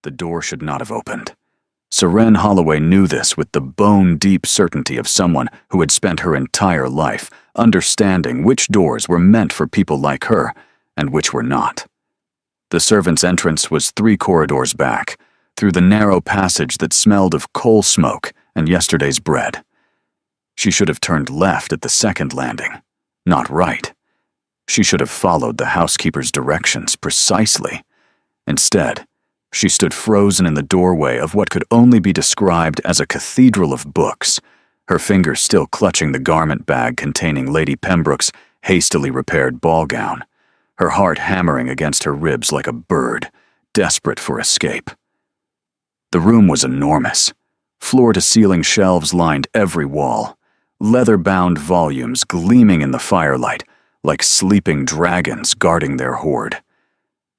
The door should not have opened. Seren Holloway knew this with the bone-deep certainty of someone who had spent her entire life understanding which doors were meant for people like her and which were not. The servant's entrance was 3 corridors back, through the narrow passage that smelled of coal smoke and yesterday's bread. She should have turned left at the second landing, not right. She should have followed the housekeeper's directions precisely. Instead, she stood frozen in the doorway of what could only be described as a cathedral of books, her fingers still clutching the garment bag containing Lady Pembroke's hastily repaired ball gown, her heart hammering against her ribs like a bird, desperate for escape. The room was enormous. Floor-to-ceiling shelves lined every wall, leather-bound volumes gleaming in the firelight like sleeping dragons guarding their hoard.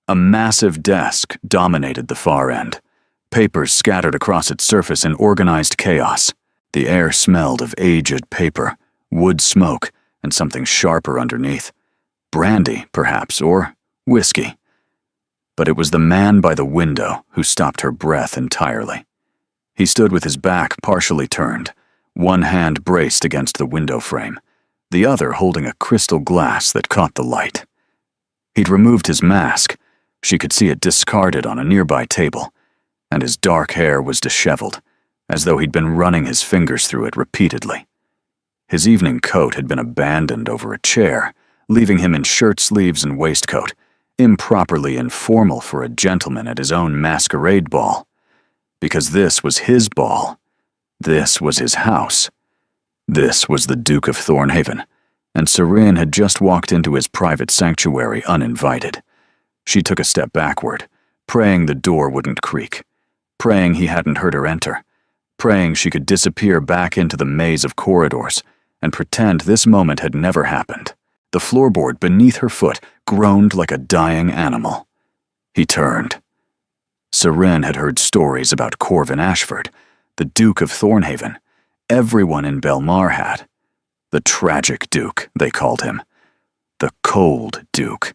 A massive desk dominated the far end, papers scattered across its surface in organized chaos. The air smelled of aged paper, wood smoke, and something sharper underneath. Brandy, perhaps, or whiskey. But it was the man by the window who stopped her breath entirely. He stood with his back partially turned, one hand braced against the window frame, the other holding a crystal glass that caught the light. He'd removed his mask. She could see it discarded on a nearby table, and his dark hair was disheveled, as though he'd been running his fingers through it repeatedly. His evening coat had been abandoned over a chair, leaving him in shirt sleeves and waistcoat, improperly informal for a gentleman at his own masquerade ball. Because this was his ball. This was his house. This was the Duke of Thornhaven, and Seren had just walked into his private sanctuary uninvited. She took a step backward, praying the door wouldn't creak, praying he hadn't heard her enter, praying she could disappear back into the maze of corridors and pretend this moment had never happened. The floorboard beneath her foot groaned like a dying animal. He turned. Seren had heard stories about Corvin Ashford, the Duke of Thornhaven. Everyone in Belmar had. The tragic Duke, they called him. The cold Duke.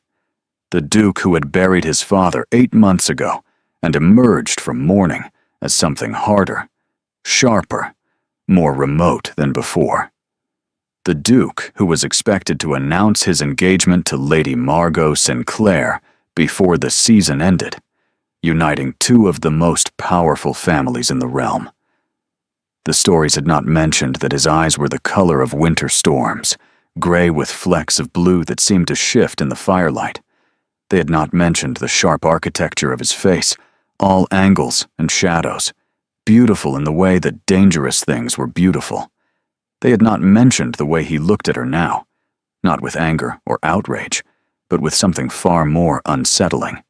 The Duke who had buried his father 8 months ago and emerged from mourning as something harder, sharper, more remote than before. The Duke who was expected to announce his engagement to Lady Margot Sinclair before the season ended, uniting 2 of the most powerful families in the realm. The stories had not mentioned that his eyes were the color of winter storms, gray with flecks of blue that seemed to shift in the firelight. They had not mentioned the sharp architecture of his face, all angles and shadows, beautiful in the way that dangerous things were beautiful. They had not mentioned the way he looked at her now, not with anger or outrage, but with something far more unsettling.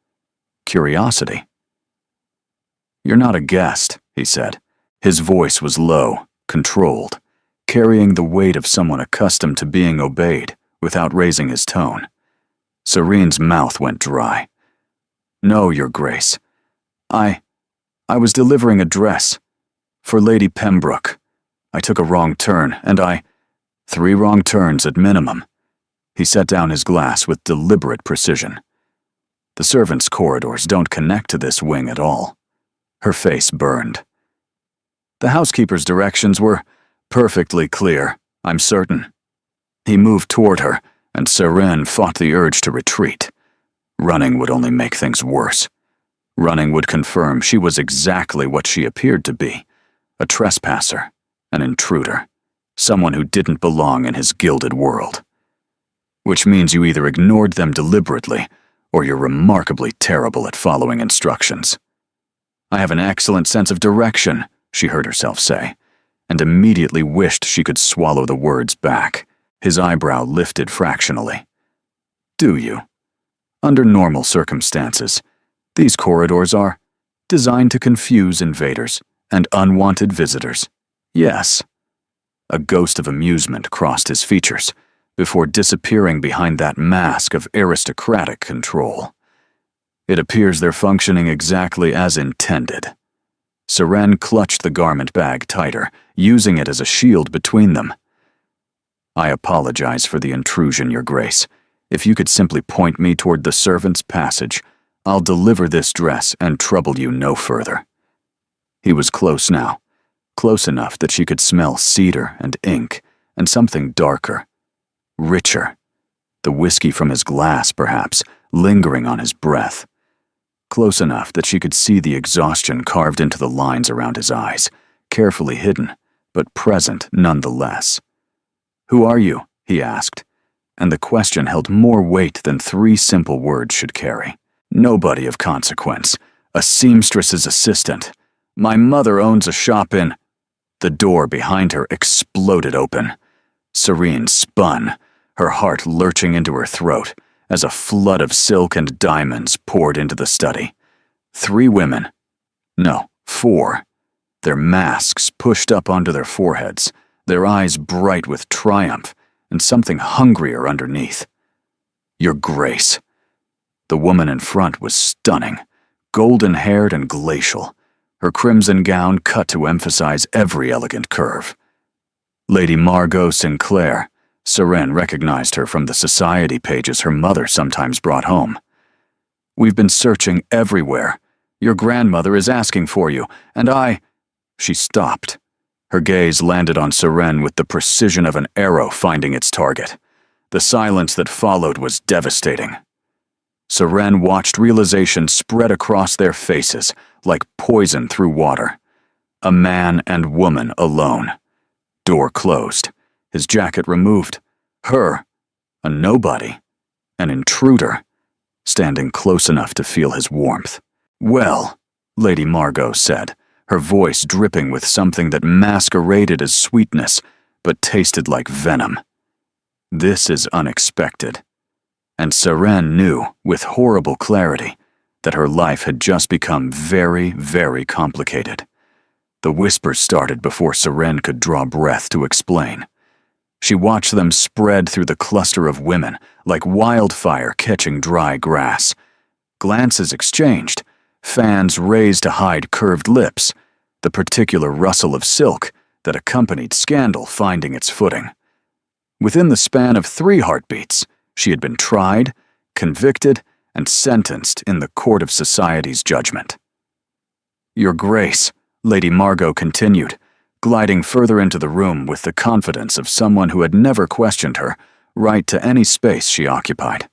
Curiosity. "You're not a guest," he said. His voice was low, controlled, carrying the weight of someone accustomed to being obeyed without raising his tone. Serene's mouth went dry. "No, Your Grace. I was delivering a dress. For Lady Pembroke. I took a wrong turn, and 3 wrong turns at minimum." He set down his glass with deliberate precision. "The servants' corridors don't connect to this wing at all." Her face burned. "The housekeeper's directions were perfectly clear, I'm certain." He moved toward her, and Seren fought the urge to retreat. Running would only make things worse. Running would confirm she was exactly what she appeared to be, a trespasser, an intruder, someone who didn't belong in his gilded world. Which means you either ignored them deliberately, or you're remarkably terrible at following instructions. "I have an excellent sense of direction," she heard herself say, and immediately wished she could swallow the words back. His eyebrow lifted fractionally. "Do you? Under normal circumstances, these corridors are designed to confuse invaders and unwanted visitors. Yes." A ghost of amusement crossed his features before disappearing behind that mask of aristocratic control. "It appears they're functioning exactly as intended." Seren clutched the garment bag tighter, using it as a shield between them. "I apologize for the intrusion, Your Grace. If you could simply point me toward the servants' passage, I'll deliver this dress and trouble you no further." He was close now, close enough that she could smell cedar and ink and something darker, richer. The whiskey from his glass, perhaps, lingering on his breath. Close enough that she could see the exhaustion carved into the lines around his eyes, carefully hidden, but present nonetheless. "Who are you?" he asked, and the question held more weight than 3 simple words should carry. "Nobody of consequence. A seamstress's assistant. My mother owns a shop in—" The door behind her exploded open. Serene spun, her heart lurching into her throat as a flood of silk and diamonds poured into the study. 3 women. No, 4. Their masks pushed up onto their foreheads, their eyes bright with triumph and something hungrier underneath. "Your Grace." The woman in front was stunning, golden-haired and glacial, her crimson gown cut to emphasize every elegant curve. Lady Margot Sinclair. Seren recognized her from the society pages her mother sometimes brought home. "We've been searching everywhere. Your grandmother is asking for you, and I—" She stopped. Her gaze landed on Seren with the precision of an arrow finding its target. The silence that followed was devastating. Seren watched realization spread across their faces like poison through water. A man and woman alone. Door closed. His jacket removed. Her, a nobody, an intruder, standing close enough to feel his warmth. "Well," Lady Margot said, her voice dripping with something that masqueraded as sweetness but tasted like venom. "This is unexpected." And Seren knew, with horrible clarity, that her life had just become very, very complicated. The whispers started before Seren could draw breath to explain. She watched them spread through the cluster of women like wildfire catching dry grass. Glances exchanged, fans raised to hide curved lips, the particular rustle of silk that accompanied scandal finding its footing. Within the span of 3 heartbeats, she had been tried, convicted, and sentenced in the court of society's judgment. "Your Grace," Lady Margot continued, gliding further into the room with the confidence of someone who had never questioned her right to any space she occupied.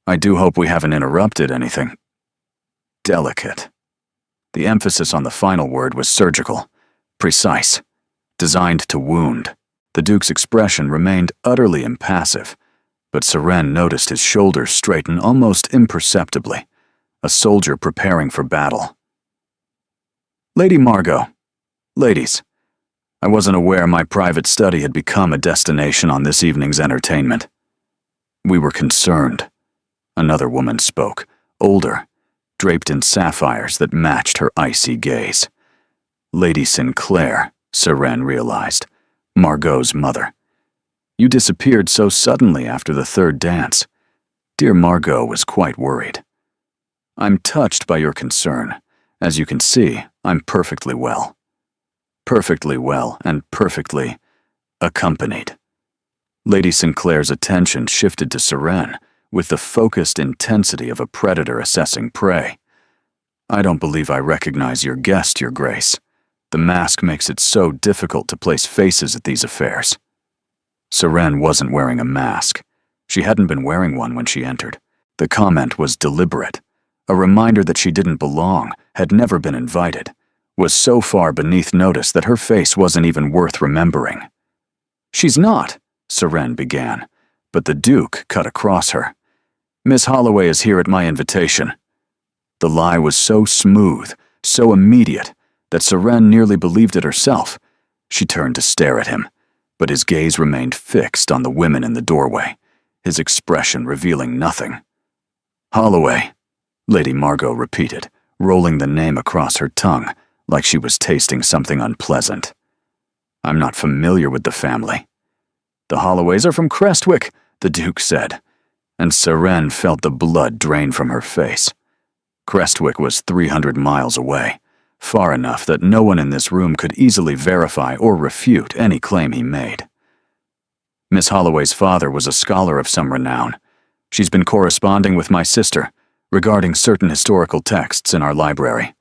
"I do hope we haven't interrupted anything delicate." The emphasis on the final word was surgical, precise, designed to wound. The Duke's expression remained utterly impassive, but Seren noticed his shoulders straighten almost imperceptibly, a soldier preparing for battle. "Lady Margot, ladies, I wasn't aware my private study had become a destination on this evening's entertainment." "We were concerned." Another woman spoke, older, draped in sapphires that matched her icy gaze. Lady Sinclair, Seren realized, Margot's mother. "You disappeared so suddenly after the 3rd dance." Dear Margot was quite worried. "I'm touched by your concern. As you can see, I'm perfectly well." Perfectly well and perfectly accompanied. Lady Sinclair's attention shifted to Seren with the focused intensity of a predator assessing prey. "I don't believe I recognize your guest, Your Grace. The mask makes it so difficult to place faces at these affairs." Seren wasn't wearing a mask. She hadn't been wearing one when she entered. The comment was deliberate, a reminder that she didn't belong, had never been invited, was so far beneath notice that her face wasn't even worth remembering. "She's not," Seren began, but the Duke cut across her. "Miss Holloway is here at my invitation." The lie was so smooth, so immediate, that Seren nearly believed it herself. She turned to stare at him, but his gaze remained fixed on the women in the doorway, his expression revealing nothing. "Holloway," Lady Margot repeated, rolling the name across her tongue like she was tasting something unpleasant. "I'm not familiar with the family." "The Holloways are from Crestwick," the Duke said, and Seren felt the blood drain from her face. Crestwick was 300 miles away, far enough that no one in this room could easily verify or refute any claim he made. "Miss Holloway's father was a scholar of some renown. She's been corresponding with my sister, regarding certain historical texts in our library.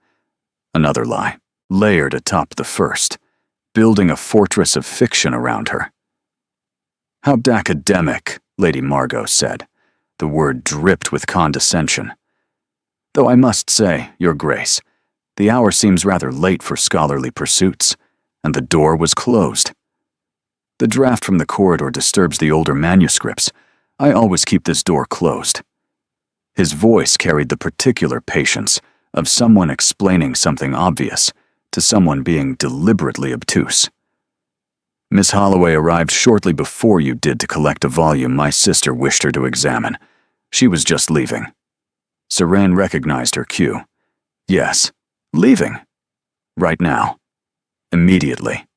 Another lie, layered atop the first, building a fortress of fiction around her. "How academic," Lady Margot said. The word dripped with condescension. "Though I must say, Your Grace, the hour seems rather late for scholarly pursuits, and the door was closed. The draft from the corridor disturbs the older manuscripts. I always keep this door closed." His voice carried the particular patience of someone explaining something obvious to someone being deliberately obtuse. "Miss Holloway arrived shortly before you did to collect a volume my sister wished her to examine. She was just leaving." Seren recognized her cue. "Yes, leaving. Right now. Immediately."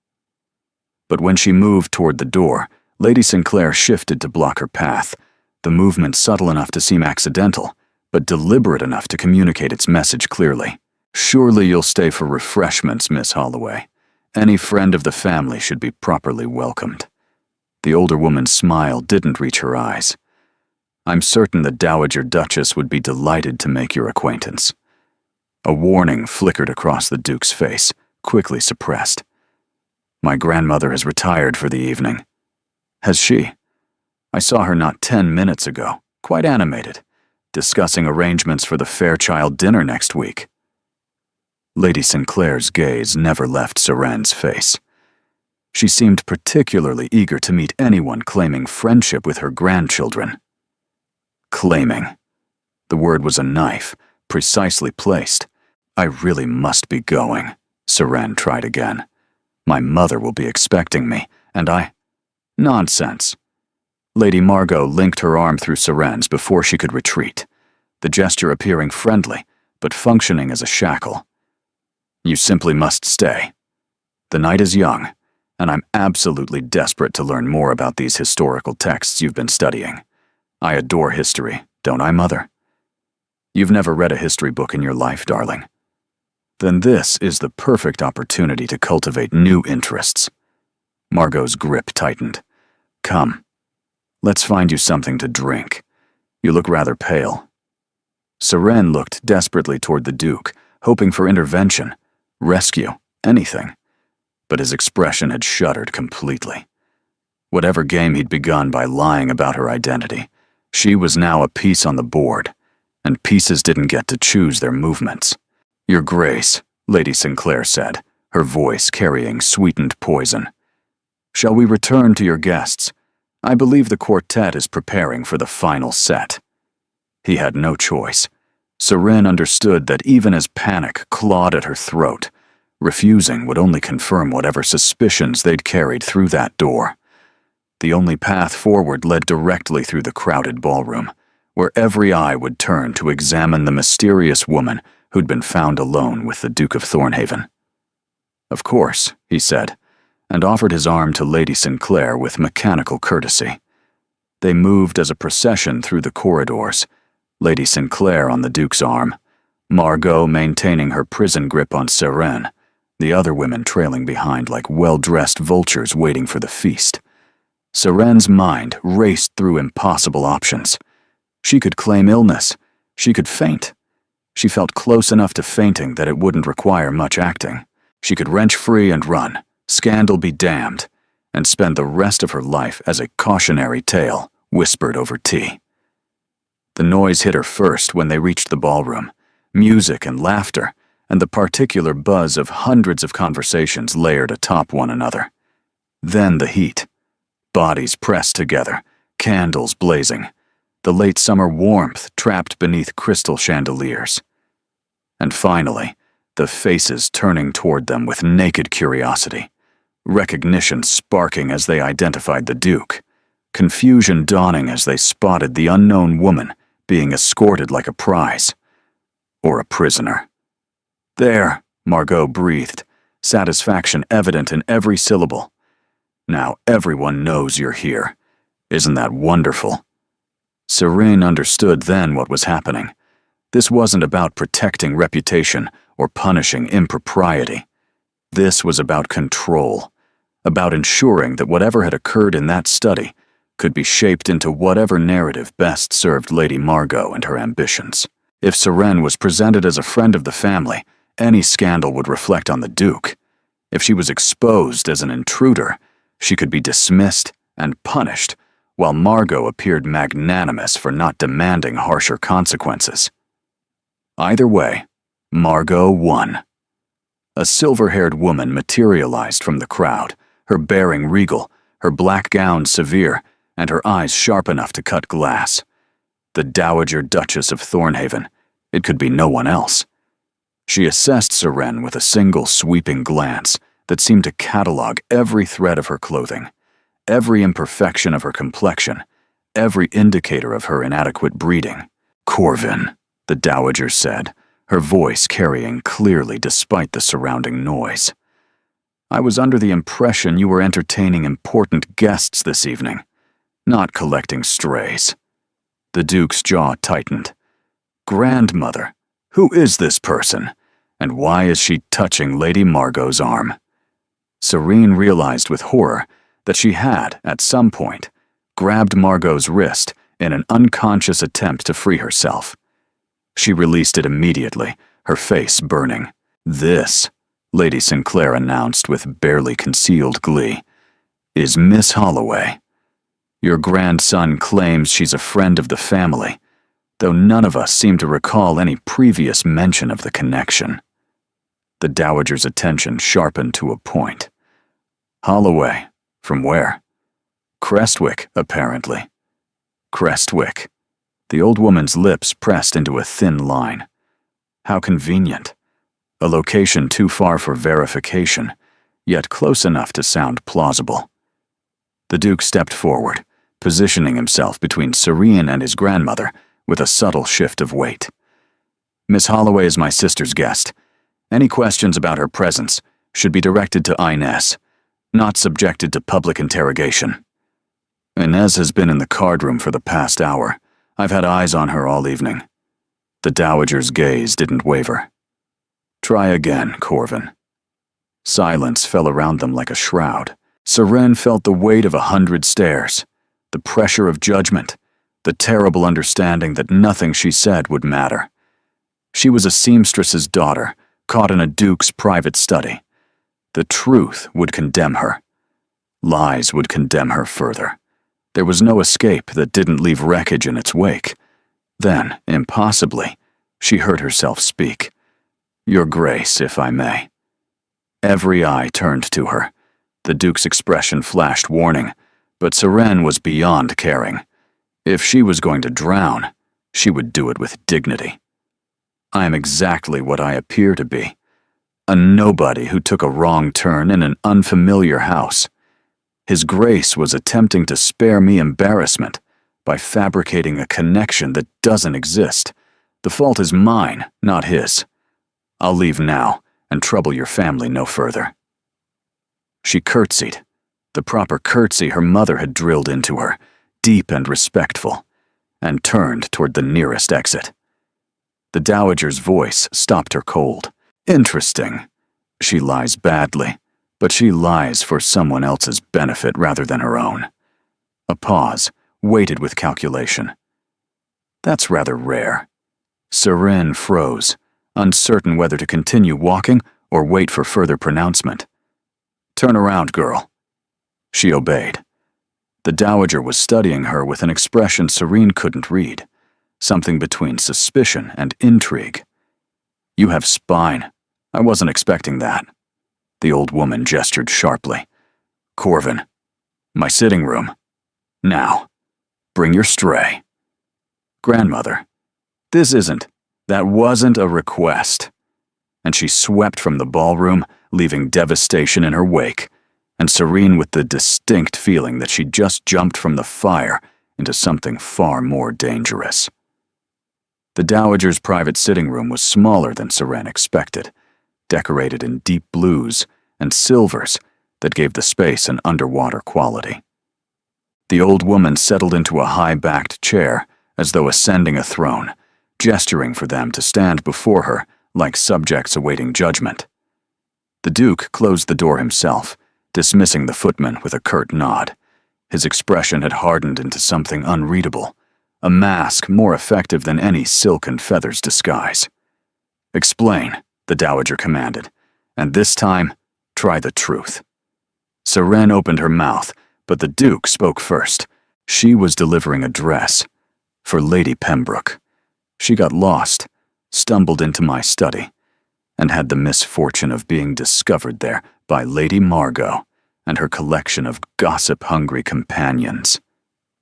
But when she moved toward the door, Lady Sinclair shifted to block her path, the movement subtle enough to seem accidental, but deliberate enough to communicate its message clearly. "Surely you'll stay for refreshments, Miss Holloway. Any friend of the family should be properly welcomed." The older woman's smile didn't reach her eyes. "I'm certain the Dowager Duchess would be delighted to make your acquaintance." A warning flickered across the Duke's face, quickly suppressed. "My grandmother has retired for the evening." "Has she? I saw her not 10 minutes ago, quite animated, discussing arrangements for the Fairchild dinner next week." Lady Sinclair's gaze never left Seren's face. She seemed particularly eager to meet anyone claiming friendship with her grandchildren. Claiming. The word was a knife, precisely placed. "I really must be going," Seren tried again. "My mother will be expecting me, and I—" "Nonsense." Lady Margot linked her arm through Seren's before she could retreat, the gesture appearing friendly, but functioning as a shackle. "You simply must stay. The night is young, and I'm absolutely desperate to learn more about these historical texts you've been studying. I adore history, don't I, Mother? You've never read a history book in your life, darling. Then this is the perfect opportunity to cultivate new interests." Margot's grip tightened. "Come, let's find you something to drink. You look rather pale." Seren looked desperately toward the Duke, hoping for intervention, rescue, anything. But his expression had shuttered completely. Whatever game he'd begun by lying about her identity, she was now a piece on the board, and pieces didn't get to choose their movements. "Your Grace," Lady Sinclair said, her voice carrying sweetened poison. "Shall we return to your guests? I believe the quartet is preparing for the final set." He had no choice. Seren understood that even as panic clawed at her throat, refusing would only confirm whatever suspicions they'd carried through that door. The only path forward led directly through the crowded ballroom, where every eye would turn to examine the mysterious woman who'd been found alone with the Duke of Thornhaven. "Of course," he said, and offered his arm to Lady Sinclair with mechanical courtesy. They moved as a procession through the corridors, Lady Sinclair on the Duke's arm, Margot maintaining her prison grip on Seren, the other women trailing behind like well-dressed vultures waiting for the feast. Seren's mind raced through impossible options. She could claim illness. She could faint. She felt close enough to fainting that it wouldn't require much acting. She could wrench free and run, scandal be damned, and spend the rest of her life as a cautionary tale whispered over tea. The noise hit her first when they reached the ballroom, music and laughter, and the particular buzz of hundreds of conversations layered atop one another. Then the heat. Bodies pressed together, candles blazing, the late summer warmth trapped beneath crystal chandeliers. And finally, the faces turning toward them with naked curiosity, recognition sparking as they identified the Duke, confusion dawning as they spotted the unknown woman being escorted like a prize, or a prisoner. "There," Margot breathed, satisfaction evident in every syllable. "Now everyone knows you're here. Isn't that wonderful?" Seren understood then what was happening. This wasn't about protecting reputation or punishing impropriety. This was about control, about ensuring that whatever had occurred in that study could be shaped into whatever narrative best served Lady Margot and her ambitions. If Seren was presented as a friend of the family, any scandal would reflect on the Duke. If she was exposed as an intruder, she could be dismissed and punished, while Margot appeared magnanimous for not demanding harsher consequences. Either way, Margot won. A silver-haired woman materialized from the crowd, her bearing regal, her black gown severe, and her eyes sharp enough to cut glass. The Dowager Duchess of Thornhaven. It could be no one else. She assessed Seren with a single sweeping glance that seemed to catalog every thread of her clothing, every imperfection of her complexion, every indicator of her inadequate breeding. "Corvin," the Dowager said, her voice carrying clearly despite the surrounding noise. "I was under the impression you were entertaining important guests this evening, not collecting strays." The Duke's jaw tightened. "Grandmother, who is this person, and why is she touching Lady Margot's arm?" Serene realized with horror that she had, at some point, grabbed Margot's wrist in an unconscious attempt to free herself. She released it immediately, her face burning. "This," Lady Sinclair announced with barely concealed glee, "is Miss Holloway. Your grandson claims she's a friend of the family, though none of us seem to recall any previous mention of the connection." The Dowager's attention sharpened to a point. "Holloway? From where?" "Crestwick, apparently." "Crestwick." The old woman's lips pressed into a thin line. How convenient. A location too far for verification, yet close enough to sound plausible. The Duke stepped forward, positioning himself between Serene and his grandmother with a subtle shift of weight. "Miss Holloway is my sister's guest. Any questions about her presence should be directed to Inez, not subjected to public interrogation. Inez has been in the card room for the past hour. I've had eyes on her all evening." The Dowager's gaze didn't waver. "Try again, Corvin." Silence fell around them like a shroud. Seren felt the weight of 100 stares, the pressure of judgment, the terrible understanding that nothing she said would matter. She was a seamstress's daughter, caught in a duke's private study. The truth would condemn her. Lies would condemn her further. There was no escape that didn't leave wreckage in its wake. Then, impossibly, she heard herself speak. "Your Grace, if I may." Every eye turned to her. The Duke's expression flashed warning, but Seren was beyond caring. If she was going to drown, she would do it with dignity. "I am exactly what I appear to be. A nobody who took a wrong turn in an unfamiliar house. His Grace was attempting to spare me embarrassment by fabricating a connection that doesn't exist. The fault is mine, not his. I'll leave now and trouble your family no further." She curtsied, the proper curtsy her mother had drilled into her, deep and respectful, and turned toward the nearest exit. The Dowager's voice stopped her cold. "Interesting. She lies badly, but she lies for someone else's benefit rather than her own." A pause, weighted with calculation. "That's rather rare." Seren froze, uncertain whether to continue walking or wait for further pronouncement. "Turn around, girl." She obeyed. The Dowager was studying her with an expression Serene couldn't read, something between suspicion and intrigue. "You have spine. I wasn't expecting that." The old woman gestured sharply. "Corvin, my sitting room. Now, bring your stray." "Grandmother, that wasn't a request." And she swept from the ballroom, leaving devastation in her wake, and Serene with the distinct feeling that she'd just jumped from the fire into something far more dangerous. The Dowager's private sitting room was smaller than Seren expected, decorated in deep blues and silvers that gave the space an underwater quality. The old woman settled into a high-backed chair as though ascending a throne, gesturing for them to stand before her like subjects awaiting judgment. The Duke closed the door himself, dismissing the footman with a curt nod. His expression had hardened into something unreadable, a mask more effective than any silk and feathers disguise. "Explain," the Dowager commanded, "and this time, try the truth." Seren opened her mouth, but the Duke spoke first. She was delivering a dress for Lady Pembroke. She got lost, stumbled into my study, and had the misfortune of being discovered there by Lady Margot and her collection of gossip-hungry companions.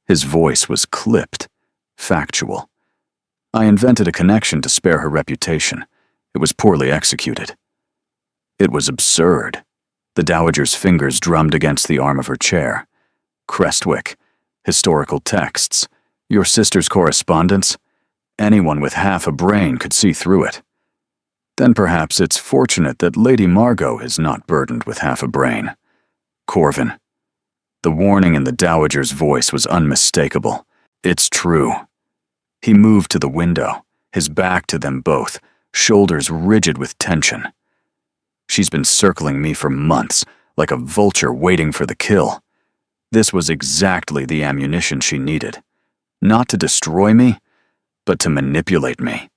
His voice was clipped, factual. I invented a connection to spare her reputation. It was poorly executed. It was absurd. The Dowager's fingers drummed against the arm of her chair. Crestwick, historical texts, your sister's correspondence. Anyone with half a brain could see through it. Then perhaps it's fortunate that Lady Margot is not burdened with half a brain. Corvin. The warning in the Dowager's voice was unmistakable. It's true. He moved to the window, his back to them both, shoulders rigid with tension. She's been circling me for months, like a vulture waiting for the kill. This was exactly the ammunition she needed. Not to destroy me, but to manipulate me.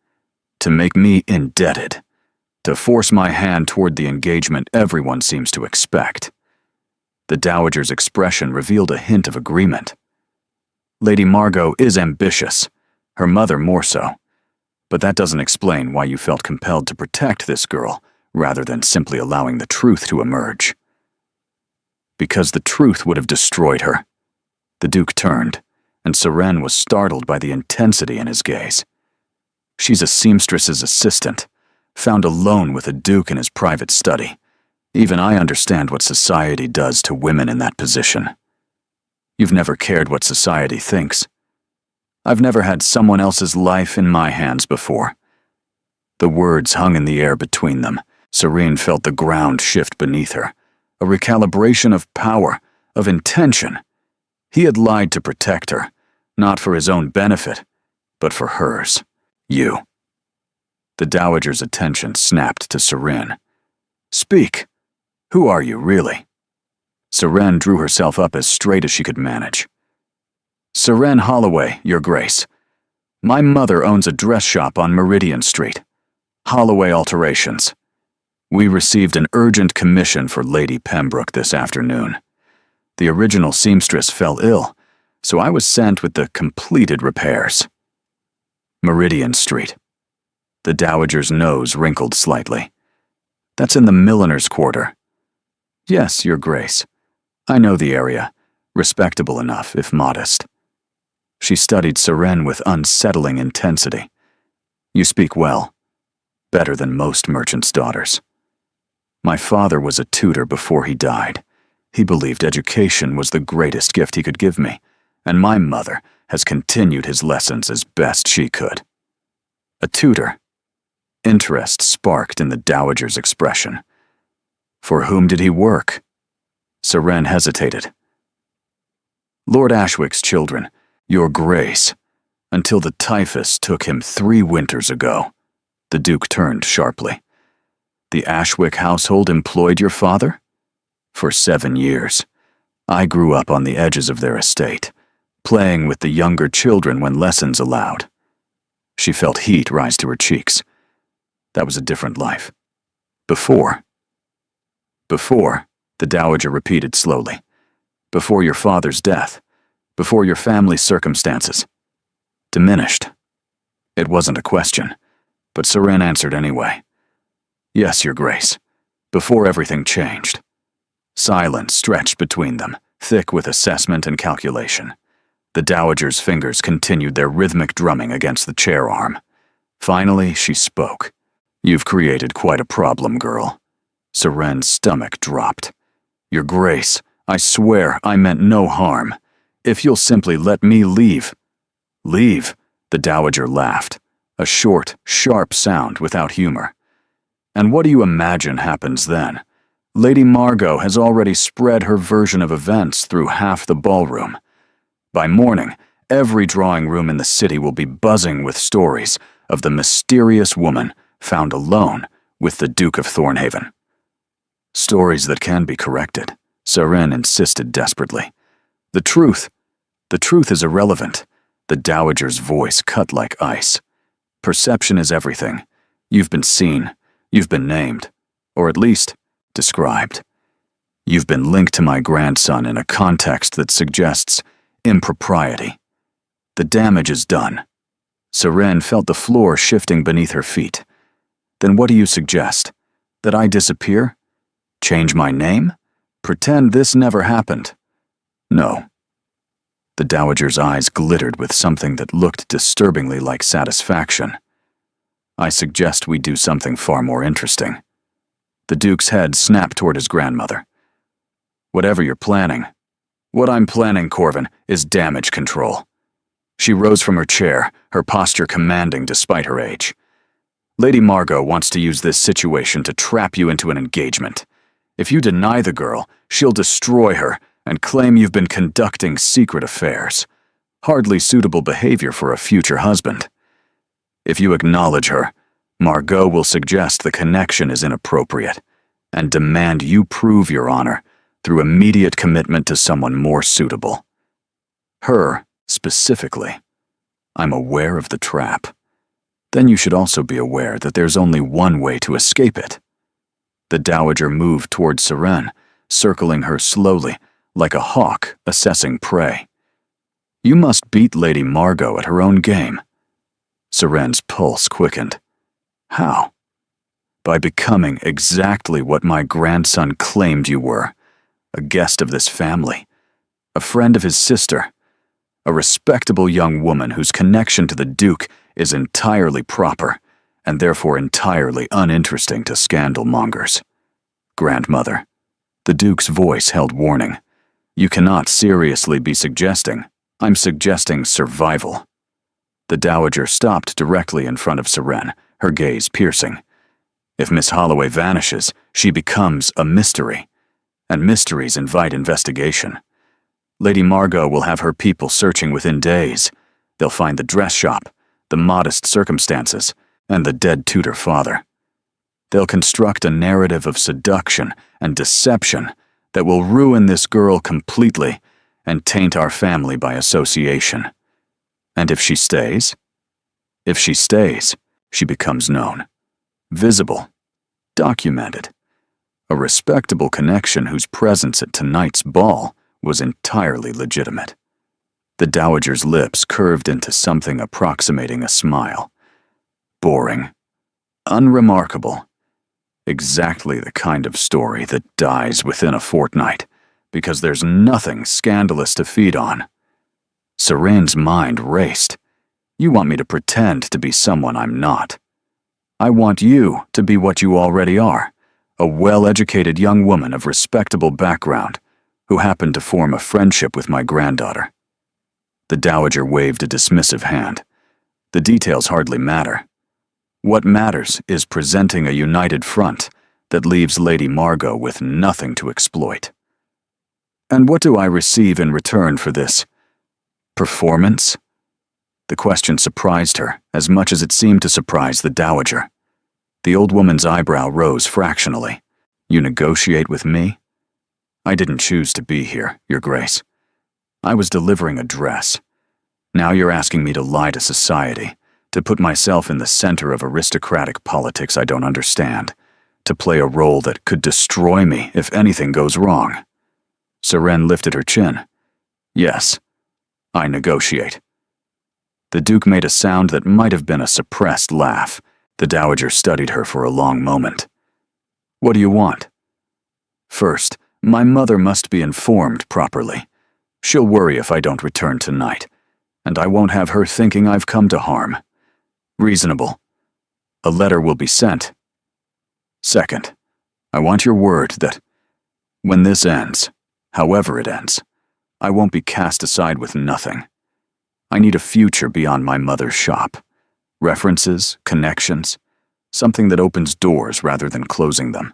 To make me indebted. To force my hand toward the engagement everyone seems to expect. The Dowager's expression revealed a hint of agreement. Lady Margot is ambitious, her mother more so. But that doesn't explain why you felt compelled to protect this girl, rather than simply allowing the truth to emerge. Because the truth would have destroyed her. The Duke turned, and Seren was startled by the intensity in his gaze. She's a seamstress's assistant, found alone with a Duke in his private study. Even I understand what society does to women in that position. You've never cared what society thinks. I've never had someone else's life in my hands before. The words hung in the air between them. Seren felt the ground shift beneath her. A recalibration of power, of intention. He had lied to protect her, not for his own benefit, but for hers. You. The Dowager's attention snapped to Seren. Speak. Who are you, really? Seren drew herself up as straight as she could manage. Seren Holloway, Your Grace. My mother owns a dress shop on Meridian Street. Holloway Alterations. We received an urgent commission for Lady Pembroke this afternoon. The original seamstress fell ill, so I was sent with the completed repairs. Meridian Street. The Dowager's nose wrinkled slightly. That's in the milliner's quarter. Yes, Your Grace. I know the area. Respectable enough, if modest. She studied Seren with unsettling intensity. You speak well. Better than most merchants' daughters. My father was a tutor before he died. He believed education was the greatest gift he could give me, and my mother has continued his lessons as best she could. A tutor. Interest sparked in the Dowager's expression. For whom did he work? Seren hesitated. Lord Ashwick's children, Your Grace, until the typhus took him 3 winters ago. The Duke turned sharply. The Ashwick household employed your father? For 7 years. I grew up on the edges of their estate, playing with the younger children when lessons allowed. She felt heat rise to her cheeks. That was a different life. Before, the Dowager repeated slowly. Before your father's death. Before your family's circumstances. Diminished. It wasn't a question, but Seren answered anyway. Yes, Your Grace. Before everything changed. Silence stretched between them, thick with assessment and calculation. The Dowager's fingers continued their rhythmic drumming against the chair arm. Finally, she spoke. You've created quite a problem, girl. Seren's stomach dropped. Your Grace, I swear I meant no harm. If you'll simply let me leave. Leave? The Dowager laughed. A short, sharp sound without humor. And what do you imagine happens then? Lady Margot has already spread her version of events through half the ballroom. By morning, every drawing room in the city will be buzzing with stories of the mysterious woman found alone with the Duke of Thornhaven. Stories that can be corrected, Seren insisted desperately. The truth is irrelevant. The dowager's voice cut like ice. Perception is everything. You've been seen. You've been named. Or at least, described. You've been linked to my grandson in a context that suggests impropriety. The damage is done. Seren felt the floor shifting beneath her feet. Then what do you suggest? That I disappear? Change my name? Pretend this never happened? No. The dowager's eyes glittered with something that looked disturbingly like satisfaction. I suggest we do something far more interesting. The Duke's head snapped toward his grandmother. Whatever you're planning. What I'm planning, Corvin, is damage control. She rose from her chair, her posture commanding despite her age. Lady Margot wants to use this situation to trap you into an engagement. If you deny the girl, she'll destroy her and claim you've been conducting secret affairs. Hardly suitable behavior for a future husband. If you acknowledge her, Margot will suggest the connection is inappropriate and demand you prove your honor through immediate commitment to someone more suitable. Her, specifically. I'm aware of the trap. Then you should also be aware that there's only one way to escape it. The dowager moved towards Seren, circling her slowly, like a hawk assessing prey. You must beat Lady Margot at her own game. Seren's pulse quickened. How? By becoming exactly what my grandson claimed you were. A guest of this family. A friend of his sister. A respectable young woman whose connection to the Duke is entirely proper, and therefore entirely uninteresting to scandal mongers. Grandmother. The Duke's voice held warning. You cannot seriously be suggesting. I'm suggesting survival. The dowager stopped directly in front of Seren, her gaze piercing. If Miss Holloway vanishes, she becomes a mystery, and mysteries invite investigation. Lady Margot will have her people searching within days. They'll find the dress shop, the modest circumstances, and the dead tutor father. They'll construct a narrative of seduction and deception that will ruin this girl completely and taint our family by association. And if she stays? If she stays, she becomes known, visible, documented. A respectable connection whose presence at tonight's ball was entirely legitimate. The dowager's lips curved into something approximating a smile. Boring. Unremarkable. Exactly the kind of story that dies within a fortnight, because there's nothing scandalous to feed on. Seren's mind raced. You want me to pretend to be someone I'm not. I want you to be what you already are, a well-educated young woman of respectable background who happened to form a friendship with my granddaughter. The dowager waved a dismissive hand. The details hardly matter. What matters is presenting a united front that leaves Lady Margot with nothing to exploit. And what do I receive in return for this? Performance? The question surprised her as much as it seemed to surprise the dowager. The old woman's eyebrow rose fractionally. You negotiate with me? I didn't choose to be here, Your Grace. I was delivering a dress. Now you're asking me to lie to society, to put myself in the center of aristocratic politics I don't understand, to play a role that could destroy me if anything goes wrong. Seren lifted her chin. Yes, I negotiate. The Duke made a sound that might have been a suppressed laugh. The dowager studied her for a long moment. What do you want? First, my mother must be informed properly. She'll worry if I don't return tonight, and I won't have her thinking I've come to harm. Reasonable. A letter will be sent. Second, I want your word that when this ends, however it ends, I won't be cast aside with nothing. I need a future beyond my mother's shop. References, connections, something that opens doors rather than closing them.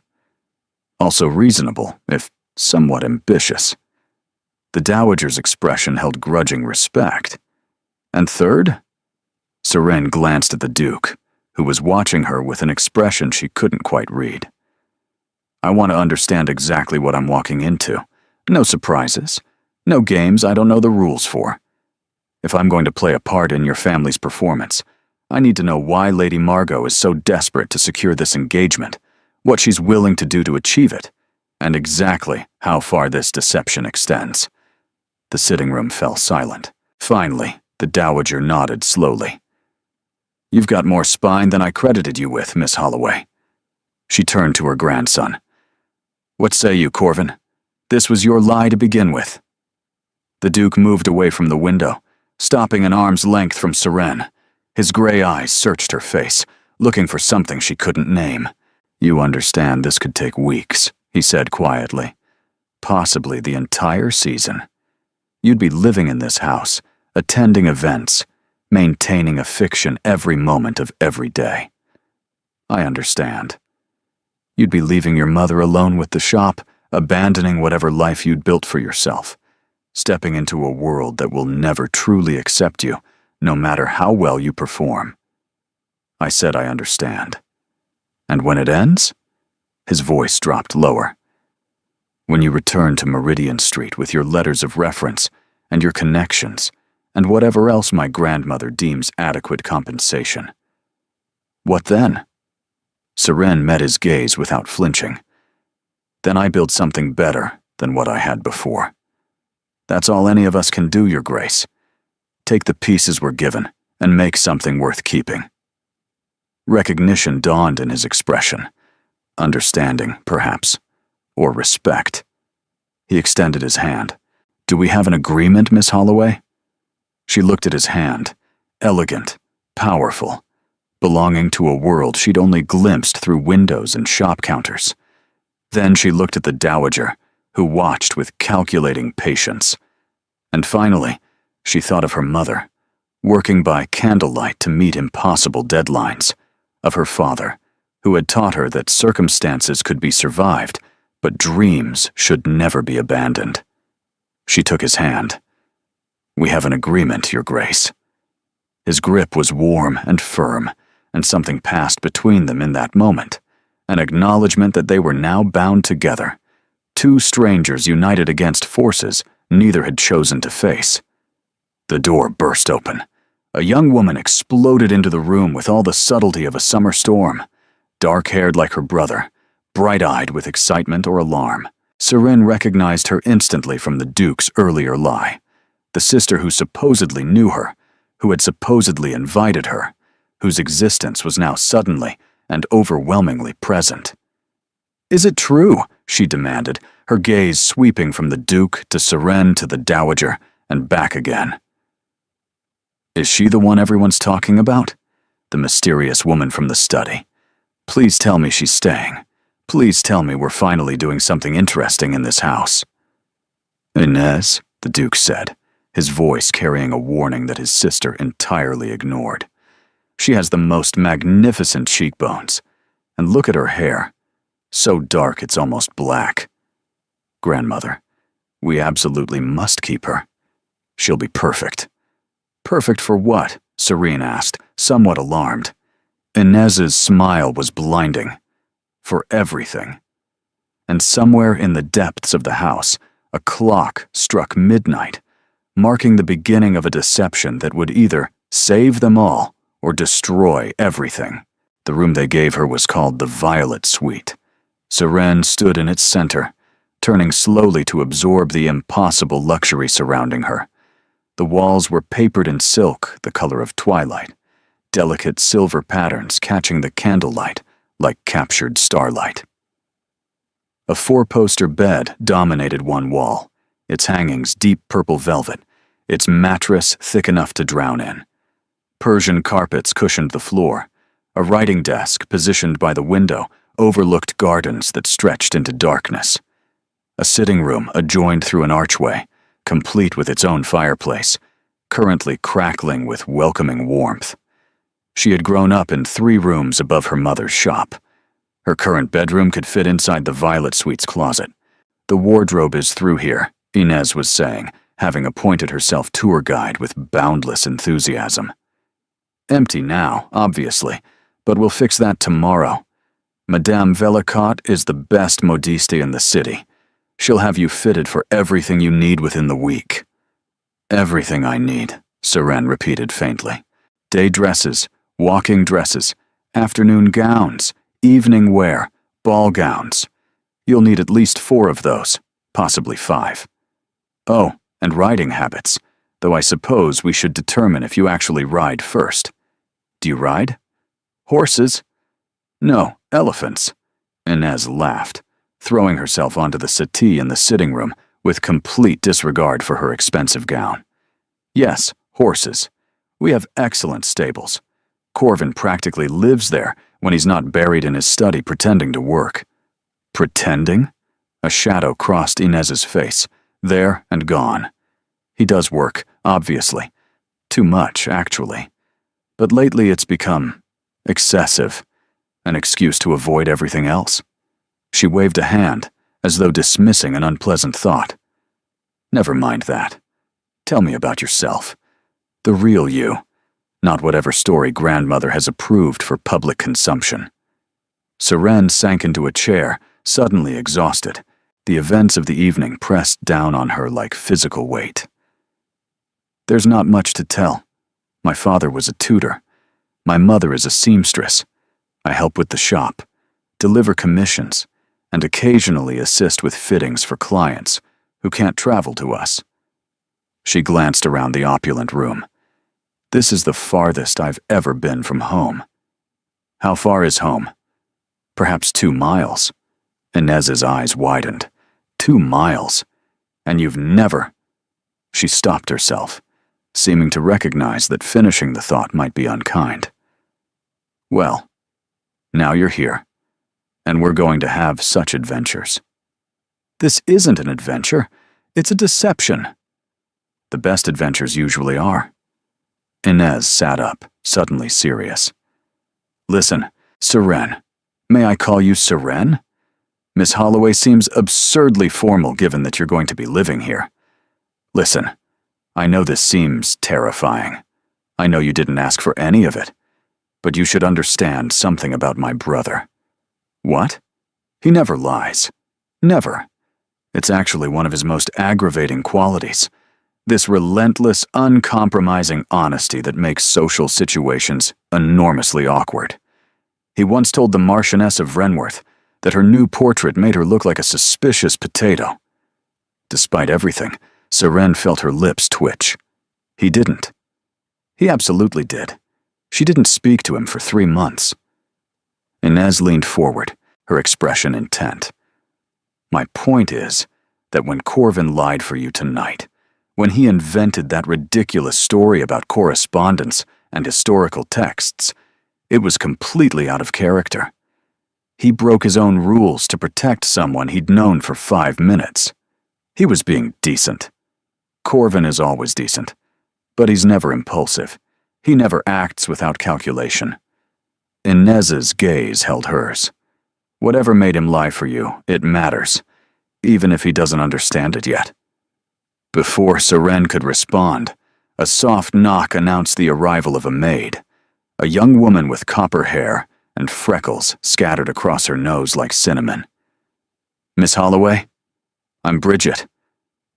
Also reasonable, if somewhat ambitious. The dowager's expression held grudging respect. And third? Seren glanced at the Duke, who was watching her with an expression she couldn't quite read. I want to understand exactly what I'm walking into. No surprises. No games I don't know the rules for. If I'm going to play a part in your family's performance, I need to know why Lady Margot is so desperate to secure this engagement, what she's willing to do to achieve it, and exactly how far this deception extends." The sitting room fell silent. Finally, the Dowager nodded slowly. "You've got more spine than I credited you with, Miss Holloway." She turned to her grandson. "What say you, Corvin? This was your lie to begin with." The Duke moved away from the window, stopping an arm's length from Seren. His gray eyes searched her face, looking for something she couldn't name. "You understand this could take weeks," he said quietly. "Possibly the entire season. You'd be living in this house, attending events, maintaining a fiction every moment of every day. I understand. You'd be leaving your mother alone with the shop, abandoning whatever life you'd built for yourself, stepping into a world that will never truly accept you, no matter how well you perform. I said I understand. And when it ends?" His voice dropped lower. "When you return to Meridian Street with your letters of reference and your connections and whatever else my grandmother deems adequate compensation. What then?" Seren met his gaze without flinching. "Then I build something better than what I had before. That's all any of us can do, Your Grace. Take the pieces we're given and make something worth keeping." Recognition dawned in his expression. Understanding, perhaps, or respect. He extended his hand. "Do we have an agreement, Miss Holloway?" She looked at his hand, elegant, powerful, belonging to a world she'd only glimpsed through windows and shop counters. Then she looked at the Dowager, who watched with calculating patience. And finally, she thought of her mother, working by candlelight to meet impossible deadlines, of her father, who had taught her that circumstances could be survived, but dreams should never be abandoned. She took his hand. "We have an agreement, Your Grace." His grip was warm and firm, and something passed between them in that moment, an acknowledgement that they were now bound together, two strangers united against forces neither had chosen to face. The door burst open. A young woman exploded into the room with all the subtlety of a summer storm, dark-haired like her brother, bright-eyed with excitement or alarm. Seren recognized her instantly from the Duke's earlier lie, the sister who supposedly knew her, who had supposedly invited her, whose existence was now suddenly and overwhelmingly present. "Is it true?" she demanded, her gaze sweeping from the Duke to Seren to the Dowager and back again. "Is she the one everyone's talking about?" The mysterious woman from the study. "Please tell me she's staying. Please tell me we're finally doing something interesting in this house." "Inez," the Duke said, his voice carrying a warning that his sister entirely ignored. "She has the most magnificent cheekbones. And look at her hair. So dark it's almost black. Grandmother, we absolutely must keep her. She'll be perfect." "Perfect for what?" Serene asked, somewhat alarmed. Inez's smile was blinding. "For everything." And somewhere in the depths of the house, a clock struck midnight, marking the beginning of a deception that would either save them all or destroy everything. The room they gave her was called the Violet Suite. Seren stood in its center, turning slowly to absorb the impossible luxury surrounding her. The walls were papered in silk, the color of twilight, delicate silver patterns catching the candlelight like captured starlight. A four-poster bed dominated one wall, its hangings deep purple velvet, its mattress thick enough to drown in. Persian carpets cushioned the floor. A writing desk positioned by the window overlooked gardens that stretched into darkness. A sitting room adjoined through an archway, complete with its own fireplace, currently crackling with welcoming warmth. She had grown up in 3 rooms above her mother's shop. Her current bedroom could fit inside the Violet Suite's closet. "The wardrobe is through here," Inez was saying, having appointed herself tour guide with boundless enthusiasm. "Empty now, obviously, but we'll fix that tomorrow. Madame Velicott is the best modiste in the city. She'll have you fitted for everything you need within the week." "Everything I need," Seren repeated faintly. Day dresses, walking dresses, afternoon gowns, evening wear, ball gowns. You'll need at least 4 of those, possibly 5. Oh, and riding habits, though I suppose we should determine if you actually ride first. Do you ride? Horses? No, elephants. Inez laughed, throwing herself onto the settee in the sitting room with complete disregard for her expensive gown. Yes, horses. We have excellent stables. Corvin practically lives there when he's not buried in his study pretending to work. Pretending? A shadow crossed Inez's face, there and gone. He does work, obviously. Too much, actually. But lately it's become excessive, an excuse to avoid everything else. She waved a hand, as though dismissing an unpleasant thought. Never mind that. Tell me about yourself. The real you, not whatever story grandmother has approved for public consumption. Seren sank into a chair, suddenly exhausted. The events of the evening pressed down on her like physical weight. There's not much to tell. My father was a tutor. My mother is a seamstress. I help with the shop, deliver commissions, and occasionally assist with fittings for clients who can't travel to us. She glanced around the opulent room. This is the farthest I've ever been from home. How far is home? Perhaps 2 miles. Inez's eyes widened. 2 miles. And you've never... She stopped herself, seeming to recognize that finishing the thought might be unkind. Well, now you're here, and we're going to have such adventures. This isn't an adventure, it's a deception. The best adventures usually are. Inez sat up, suddenly serious. Listen, Seren. May I call you Seren? Miss Holloway seems absurdly formal given that you're going to be living here. Listen, I know this seems terrifying. I know you didn't ask for any of it. But you should understand something about my brother. What? He never lies. Never. It's actually one of his most aggravating qualities. This relentless, uncompromising honesty that makes social situations enormously awkward. He once told the Marchioness of Wrenworth that her new portrait made her look like a suspicious potato. Despite everything, Seren felt her lips twitch. He didn't. He absolutely did. She didn't speak to him for 3 months. Inez leaned forward, her expression intent. My point is that when Corvin lied for you tonight, when he invented that ridiculous story about correspondence and historical texts, it was completely out of character. He broke his own rules to protect someone he'd known for 5 minutes. He was being decent. Corvin is always decent, but he's never impulsive. He never acts without calculation. Inez's gaze held hers. Whatever made him lie for you, it matters, even if he doesn't understand it yet. Before Seren could respond, a soft knock announced the arrival of a maid, a young woman with copper hair and freckles scattered across her nose like cinnamon. Miss Holloway? I'm Bridget.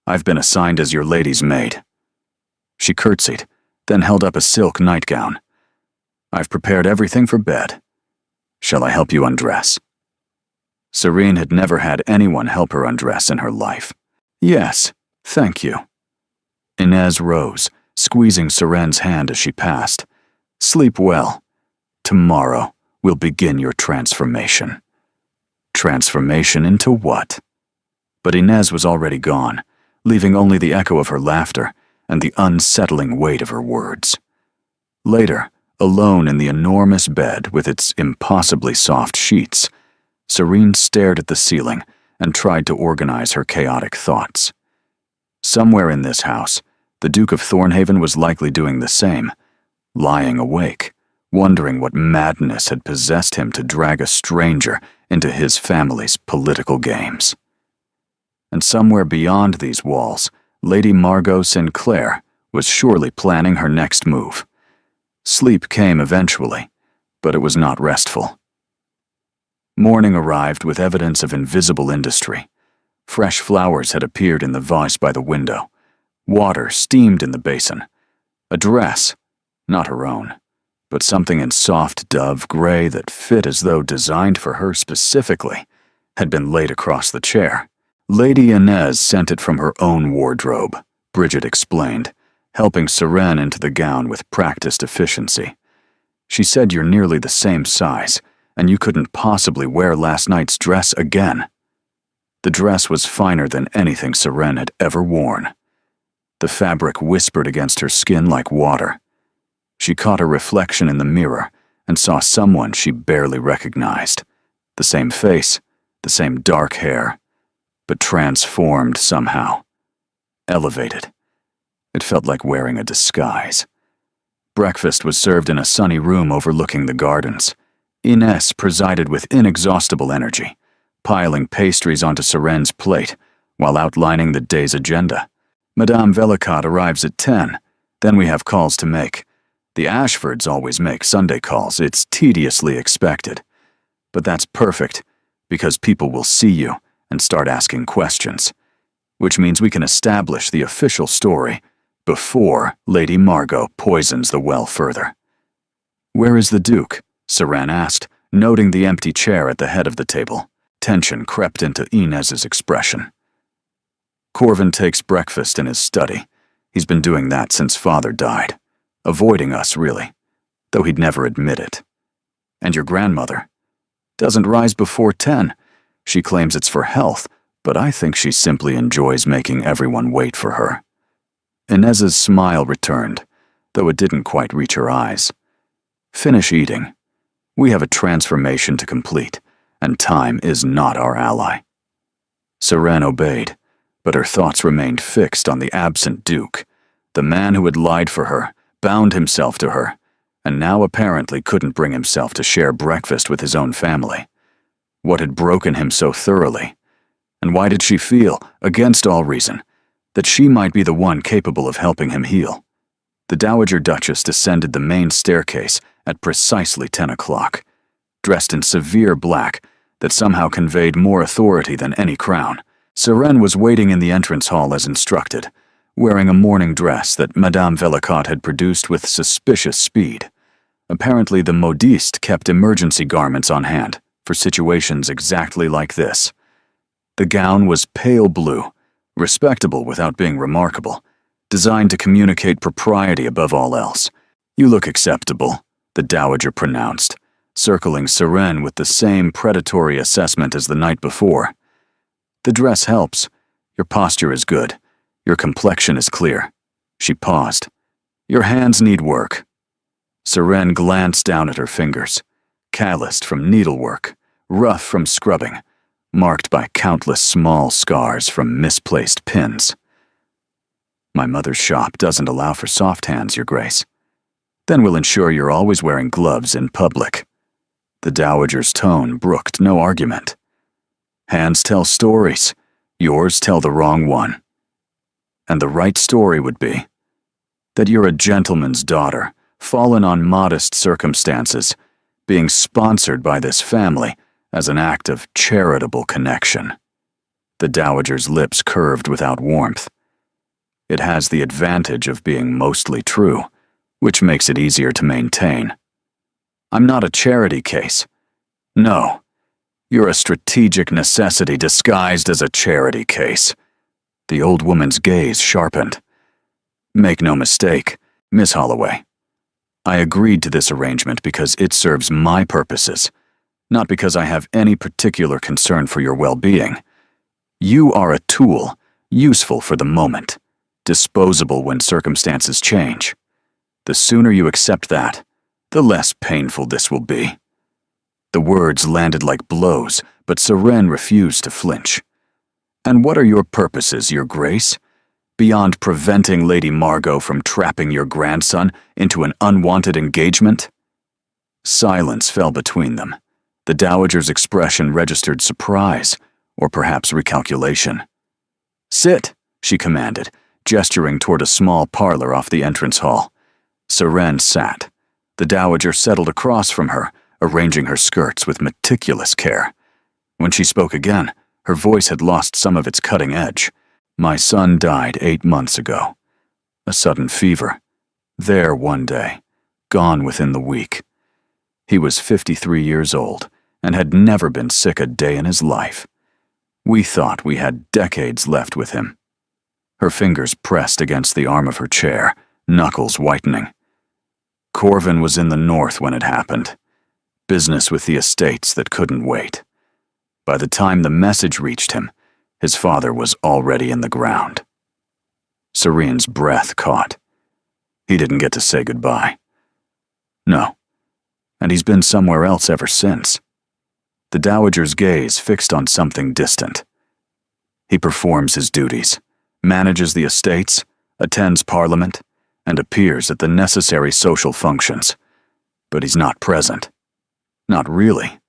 I've been assigned as your lady's maid. She curtsied, then held up a silk nightgown. I've prepared everything for bed. Shall I help you undress? Serene had never had anyone help her undress in her life. Yes, thank you. Inez rose, squeezing Seren's hand as she passed. Sleep well. Tomorrow we'll begin your transformation. Transformation into what? But Inez was already gone, leaving only the echo of her laughter and the unsettling weight of her words. Later, alone in the enormous bed with its impossibly soft sheets, Serene stared at the ceiling and tried to organize her chaotic thoughts. Somewhere in this house, the Duke of Thornhaven was likely doing the same, lying awake, wondering what madness had possessed him to drag a stranger into his family's political games. And somewhere beyond these walls, Lady Margot Sinclair was surely planning her next move. Sleep came eventually, but it was not restful. Morning arrived with evidence of invisible industry. Fresh flowers had appeared in the vase by the window. Water steamed in the basin. A dress, not her own, but something in soft dove gray that fit as though designed for her specifically, had been laid across the chair. Lady Inez sent it from her own wardrobe, Bridget explained, helping Seren into the gown with practiced efficiency. She said you're nearly the same size, and you couldn't possibly wear last night's dress again. The dress was finer than anything Seren had ever worn. The fabric whispered against her skin like water. She caught her reflection in the mirror and saw someone she barely recognized. The same face, the same dark hair, but transformed somehow. Elevated. It felt like wearing a disguise. Breakfast was served in a sunny room overlooking the gardens. Inez presided with inexhaustible energy, piling pastries onto Seren's plate while outlining the day's agenda. Madame Velicot arrives at 10. Then we have calls to make. The Ashfords always make Sunday calls. It's tediously expected. But that's perfect, because people will see you and start asking questions, which means we can establish the official story before Lady Margot poisons the well further. "Where is the Duke?" Seren asked, noting the empty chair at the head of the table. Tension crept into Inez's expression. "Corvin takes breakfast in his study. He's been doing that since Father died. Avoiding us, really, though he'd never admit it. And your grandmother? Doesn't rise before 10. She claims it's for health, but I think she simply enjoys making everyone wait for her." Inez's smile returned, though it didn't quite reach her eyes. "Finish eating. We have a transformation to complete, and time is not our ally." Seren obeyed, but her thoughts remained fixed on the absent Duke, the man who had lied for her, bound himself to her, and now apparently couldn't bring himself to share breakfast with his own family. What had broken him so thoroughly? And why did she feel, against all reason, that she might be the one capable of helping him heal? The Dowager Duchess descended the main staircase at precisely 10 o'clock, dressed in severe black that somehow conveyed more authority than any crown. Seren was waiting in the entrance hall as instructed, wearing a morning dress that Madame Velicot had produced with suspicious speed. Apparently the modiste kept emergency garments on hand for situations exactly like this. The gown was pale blue, respectable without being remarkable, designed to communicate propriety above all else. "You look acceptable," the Dowager pronounced, circling Seren with the same predatory assessment as the night before. "The dress helps. Your posture is good. Your complexion is clear." She paused. "Your hands need work." Seren glanced down at her fingers, calloused from needlework, rough from scrubbing, marked by countless small scars from misplaced pins. "My mother's shop doesn't allow for soft hands, Your Grace." "Then we'll ensure you're always wearing gloves in public." The Dowager's tone brooked no argument. "Hands tell stories. Yours tell the wrong one. And the right story would be that you're a gentleman's daughter, fallen on modest circumstances, being sponsored by this family as an act of charitable connection." The Dowager's lips curved without warmth. "It has the advantage of being mostly true, which makes it easier to maintain. I'm not a charity case. No, you're a strategic necessity disguised as a charity case." The old woman's gaze sharpened. "Make no mistake, Miss Holloway. I agreed to this arrangement because it serves my purposes, not because I have any particular concern for your well-being. You are a tool, useful for the moment, disposable when circumstances change. The sooner you accept that, the less painful this will be." The words landed like blows, but Seren refused to flinch. "And what are your purposes, Your Grace? Beyond preventing Lady Margot from trapping your grandson into an unwanted engagement?" Silence fell between them. The Dowager's expression registered surprise, or perhaps recalculation. "Sit," she commanded, gesturing toward a small parlor off the entrance hall. Seren sat. The Dowager settled across from her, arranging her skirts with meticulous care. When she spoke again, her voice had lost some of its cutting edge. "My son died 8 months ago. A sudden fever. There one day, gone within the week. He was 53 years old and had never been sick a day in his life. We thought we had decades left with him. Her fingers pressed against the arm of her chair, knuckles whitening. Corvin was in the north when it happened. Business with the estates that couldn't wait. By the time the message reached him, his father was already in the ground. Serene's breath caught. He didn't get to say goodbye. No, and he's been somewhere else ever since. The dowager's gaze fixed on something distant. He performs his duties, manages the estates, attends parliament, and appears at the necessary social functions. But he's not present. Not really.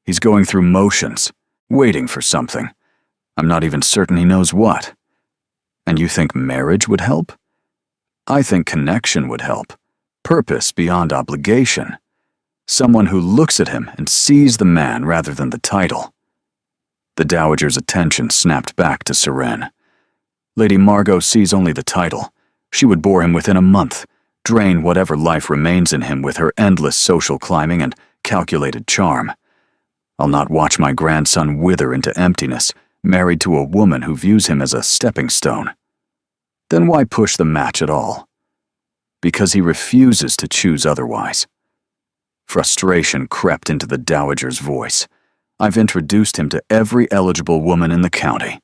He's going through motions, waiting for something. I'm not even certain he knows what. And you think marriage would help? I think connection would help. Purpose beyond obligation. Someone who looks at him and sees the man rather than the title. The dowager's attention snapped back to Serene. Lady Margot sees only the title. She would bore him within a month, drain whatever life remains in him with her endless social climbing and calculated charm. I'll not watch my grandson wither into emptiness, married to a woman who views him as a stepping stone. Then why push the match at all? Because he refuses to choose otherwise. Frustration crept into the dowager's voice. I've introduced him to every eligible woman in the county.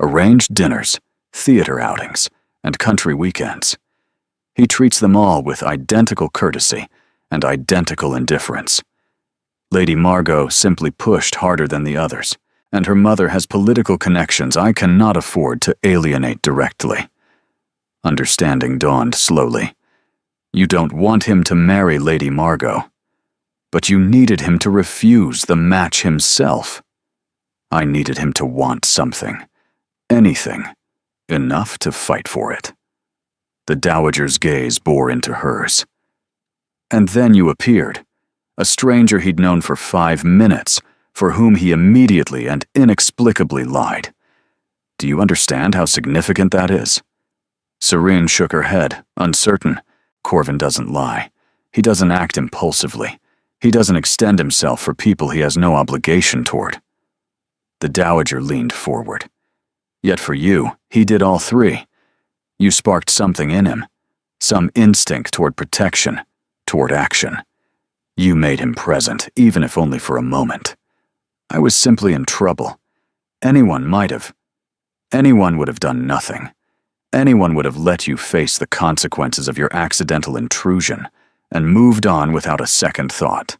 Arranged dinners, theater outings, and country weekends. He treats them all with identical courtesy and identical indifference. Lady Margot simply pushed harder than the others, and her mother has political connections I cannot afford to alienate directly. Understanding dawned slowly. You don't want him to marry Lady Margot, but you needed him to refuse the match himself. I needed him to want something, anything, enough to fight for it. The dowager's gaze bore into hers. And then you appeared, a stranger he'd known for 5 minutes, for whom he immediately and inexplicably lied. Do you understand how significant that is? Serene shook her head, uncertain. Corvin doesn't lie. He doesn't act impulsively. He doesn't extend himself for people he has no obligation toward. The dowager leaned forward. Yet for you, he did all three. You sparked something in him, some instinct toward protection, toward action. You made him present, even if only for a moment. I was simply in trouble. Anyone would have done nothing. Anyone would have let you face the consequences of your accidental intrusion and moved on without a second thought.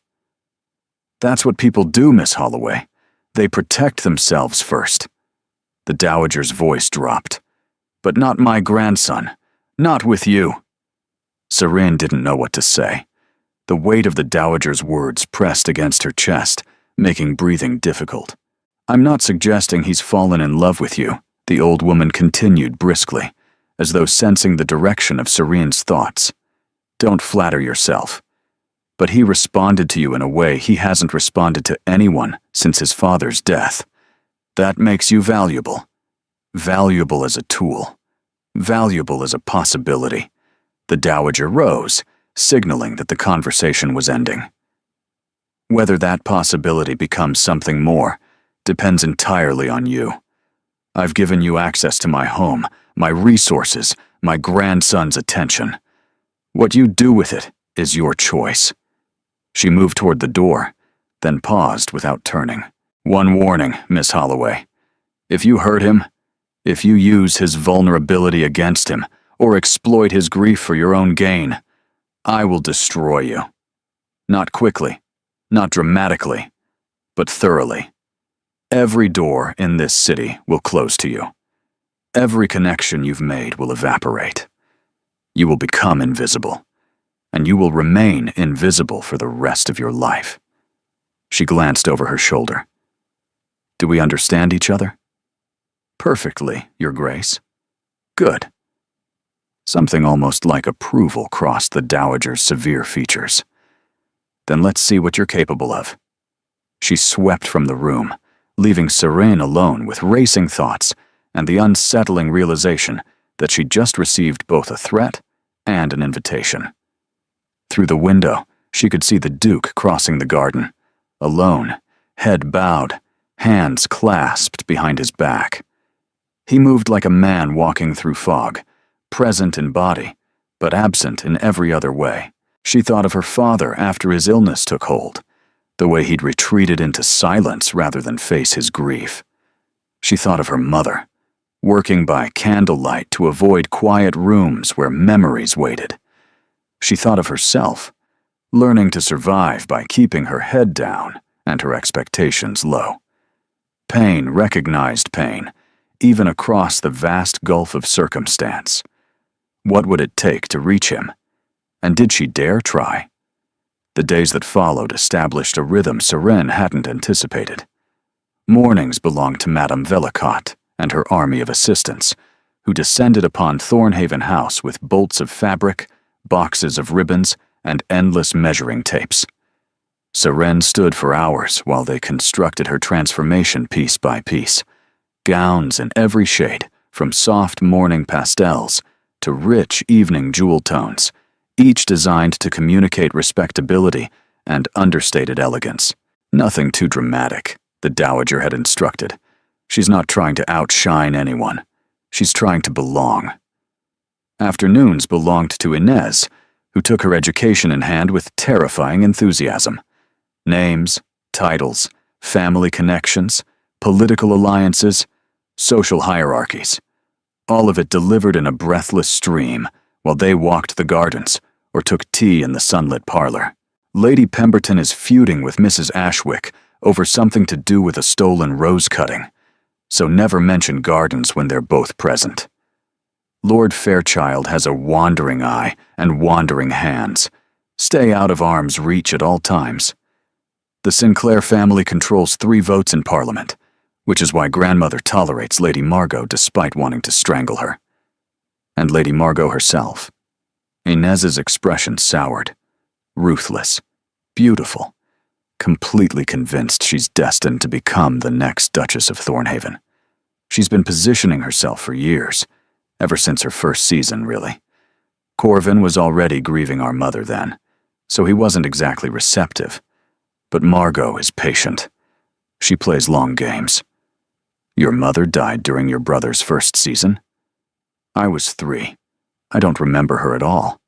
That's what people do, Miss Holloway. They protect themselves first. The dowager's voice dropped. But not my grandson. Not with you. Serene didn't know what to say. The weight of the dowager's words pressed against her chest, making breathing difficult. I'm not suggesting he's fallen in love with you, the old woman continued briskly, as though sensing the direction of Serene's thoughts. Don't flatter yourself. But he responded to you in a way he hasn't responded to anyone since his father's death. That makes you valuable. Valuable as a tool. Valuable as a possibility. The dowager rose, signaling that the conversation was ending. Whether that possibility becomes something more depends entirely on you. I've given you access to my home, my resources, my grandson's attention. What you do with it is your choice. She moved toward the door, then paused without turning. One warning, Miss Holloway. If you hurt him, if you use his vulnerability against him, or exploit his grief for your own gain, I will destroy you. Not quickly, not dramatically, but thoroughly. Every door in this city will close to you. Every connection you've made will evaporate. You will become invisible, and you will remain invisible for the rest of your life. She glanced over her shoulder. Do we understand each other? Perfectly, Your Grace. Good. Something almost like approval crossed the dowager's severe features. Then let's see what you're capable of. She swept from the room, leaving Serene alone with racing thoughts and the unsettling realization that she'd just received both a threat and an invitation. Through the window, she could see the Duke crossing the garden, alone, head bowed, hands clasped behind his back. He moved like a man walking through fog, present in body, but absent in every other way. She thought of her father after his illness took hold, the way he'd retreated into silence rather than face his grief. She thought of her mother, working by candlelight to avoid quiet rooms where memories waited. She thought of herself, learning to survive by keeping her head down and her expectations low. Pain recognized pain, even across the vast gulf of circumstance. What would it take to reach him? And did she dare try? The days that followed established a rhythm Seren hadn't anticipated. Mornings belonged to Madame Vellicott and her army of assistants, who descended upon Thornhaven House with bolts of fabric, boxes of ribbons, and endless measuring tapes. Seren stood for hours while they constructed her transformation piece by piece. Gowns in every shade, from soft morning pastels to rich evening jewel tones, each designed to communicate respectability and understated elegance. Nothing too dramatic, the Dowager had instructed. She's not trying to outshine anyone. She's trying to belong. Afternoons belonged to Inez, who took her education in hand with terrifying enthusiasm. Names, titles, family connections, political alliances, social hierarchies. All of it delivered in a breathless stream while they walked the gardens or took tea in the sunlit parlor. Lady Pemberton is feuding with Mrs. Ashwick over something to do with a stolen rose cutting, so never mention gardens when they're both present. Lord Fairchild has a wandering eye and wandering hands. Stay out of arm's reach at all times. The Sinclair family controls 3 votes in Parliament, which is why Grandmother tolerates Lady Margot despite wanting to strangle her. And Lady Margot herself. Inez's expression soured. Ruthless. Beautiful. Completely convinced she's destined to become the next Duchess of Thornhaven. She's been positioning herself for years, ever since her first season, really. Corvin was already grieving our mother then, so he wasn't exactly receptive. But Margot is patient. She plays long games. Your mother died during your brother's first season? I was 3. I don't remember her at all.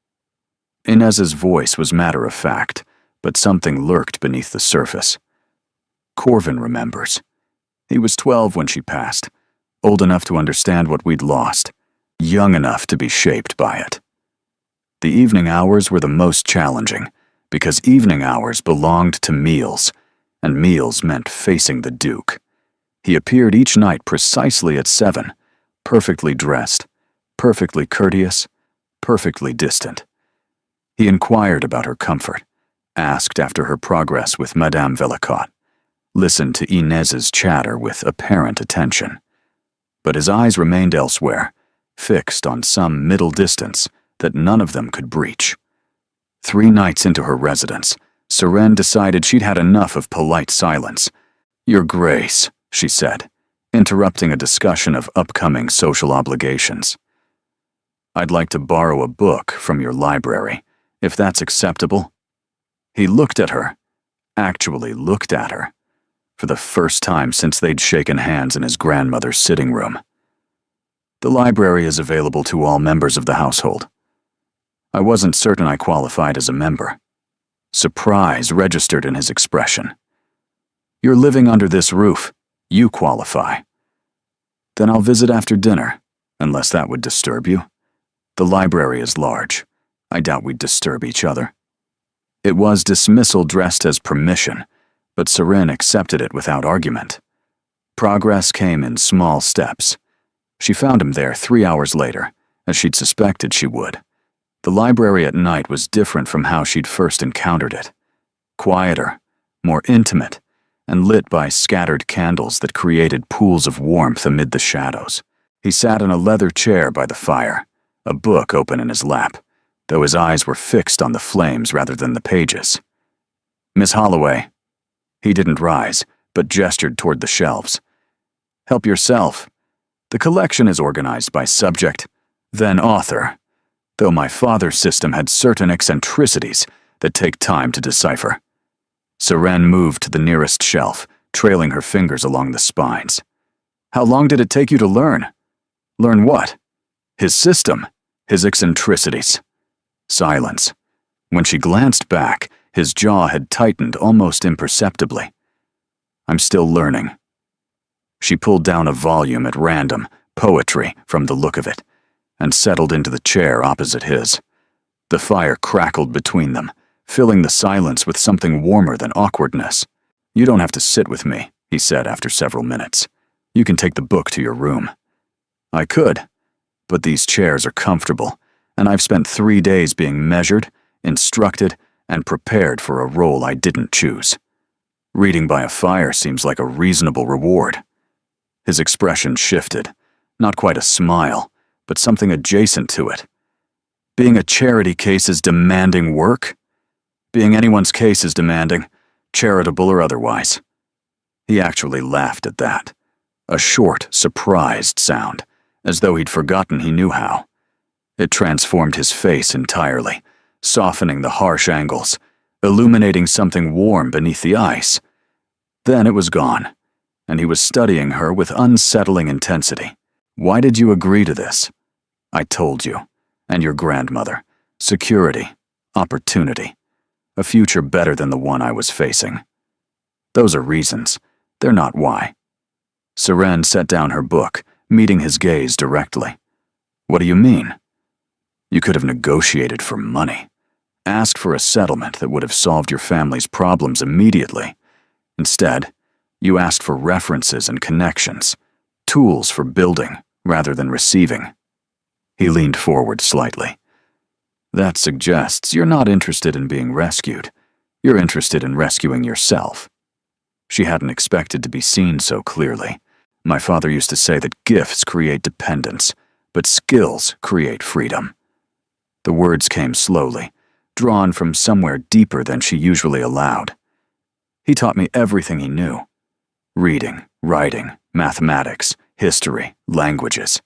Inez's voice was matter-of-fact, but something lurked beneath the surface. Corvin remembers. He was 12 when she passed, old enough to understand what we'd lost, young enough to be shaped by it. The evening hours were the most challenging, because evening hours belonged to meals, and meals meant facing the Duke. He appeared each night precisely at 7, perfectly dressed, perfectly courteous, perfectly distant. He inquired about her comfort, asked after her progress with Madame Vellicott, listened to Inez's chatter with apparent attention. But his eyes remained elsewhere, fixed on some middle distance that none of them could breach. 3 nights into her residence, Seren decided she'd had enough of polite silence. "Your Grace," she said, interrupting a discussion of upcoming social obligations. "I'd like to borrow a book from your library, if that's acceptable." He looked at her, actually looked at her, for the first time since they'd shaken hands in his grandmother's sitting room. "The library is available to all members of the household." I wasn't certain I qualified as a member. Surprise registered in his expression. "You're living under this roof. You qualify." "Then I'll visit after dinner, unless that would disturb you. The library is large. I doubt we'd disturb each other." It was dismissal dressed as permission, but Seren accepted it without argument. Progress came in small steps. She found him there 3 hours later, as she'd suspected she would. The library at night was different from how she'd first encountered it. Quieter, more intimate, and lit by scattered candles that created pools of warmth amid the shadows. He sat in a leather chair by the fire, a book open in his lap, though his eyes were fixed on the flames rather than the pages. "Miss Holloway." He didn't rise, but gestured toward the shelves. "Help yourself. The collection is organized by subject, then author. though my father's system had certain eccentricities that take time to decipher. Seren moved to the nearest shelf, trailing her fingers along the spines. How long did it take you to learn? Learn what? His system, his eccentricities. Silence. When she glanced back, his jaw had tightened almost imperceptibly. I'm still learning. She pulled down a volume at random, poetry from the look of it, and settled into the chair opposite his. The fire crackled between them, filling the silence with something warmer than awkwardness. You don't have to sit with me, he said after several minutes. You can take the book to your room. I could, but these chairs are comfortable, and I've spent 3 days being measured, instructed, and prepared for a role I didn't choose. Reading by a fire seems like a reasonable reward. His expression shifted, not quite a smile, but something adjacent to it. Being a charity case is demanding work? Being anyone's case is demanding, charitable or otherwise. He actually laughed at that. A short, surprised sound, as though he'd forgotten he knew how. It transformed his face entirely, softening the harsh angles, illuminating something warm beneath the ice. Then it was gone, and he was studying her with unsettling intensity. Why did you agree to this? I told you, and your grandmother. Security, opportunity, a future better than the one I was facing. Those are reasons. They're not why. Seren set down her book, meeting his gaze directly. What do you mean? You could have negotiated for money, asked for a settlement that would have solved your family's problems immediately. Instead, you asked for references and connections, tools for building rather than receiving. He leaned forward slightly. That suggests you're not interested in being rescued. You're interested in rescuing yourself. She hadn't expected to be seen so clearly. My father used to say that gifts create dependence, but skills create freedom. The words came slowly, drawn from somewhere deeper than she usually allowed. He taught me everything he knew. Reading, writing, mathematics, history, languages.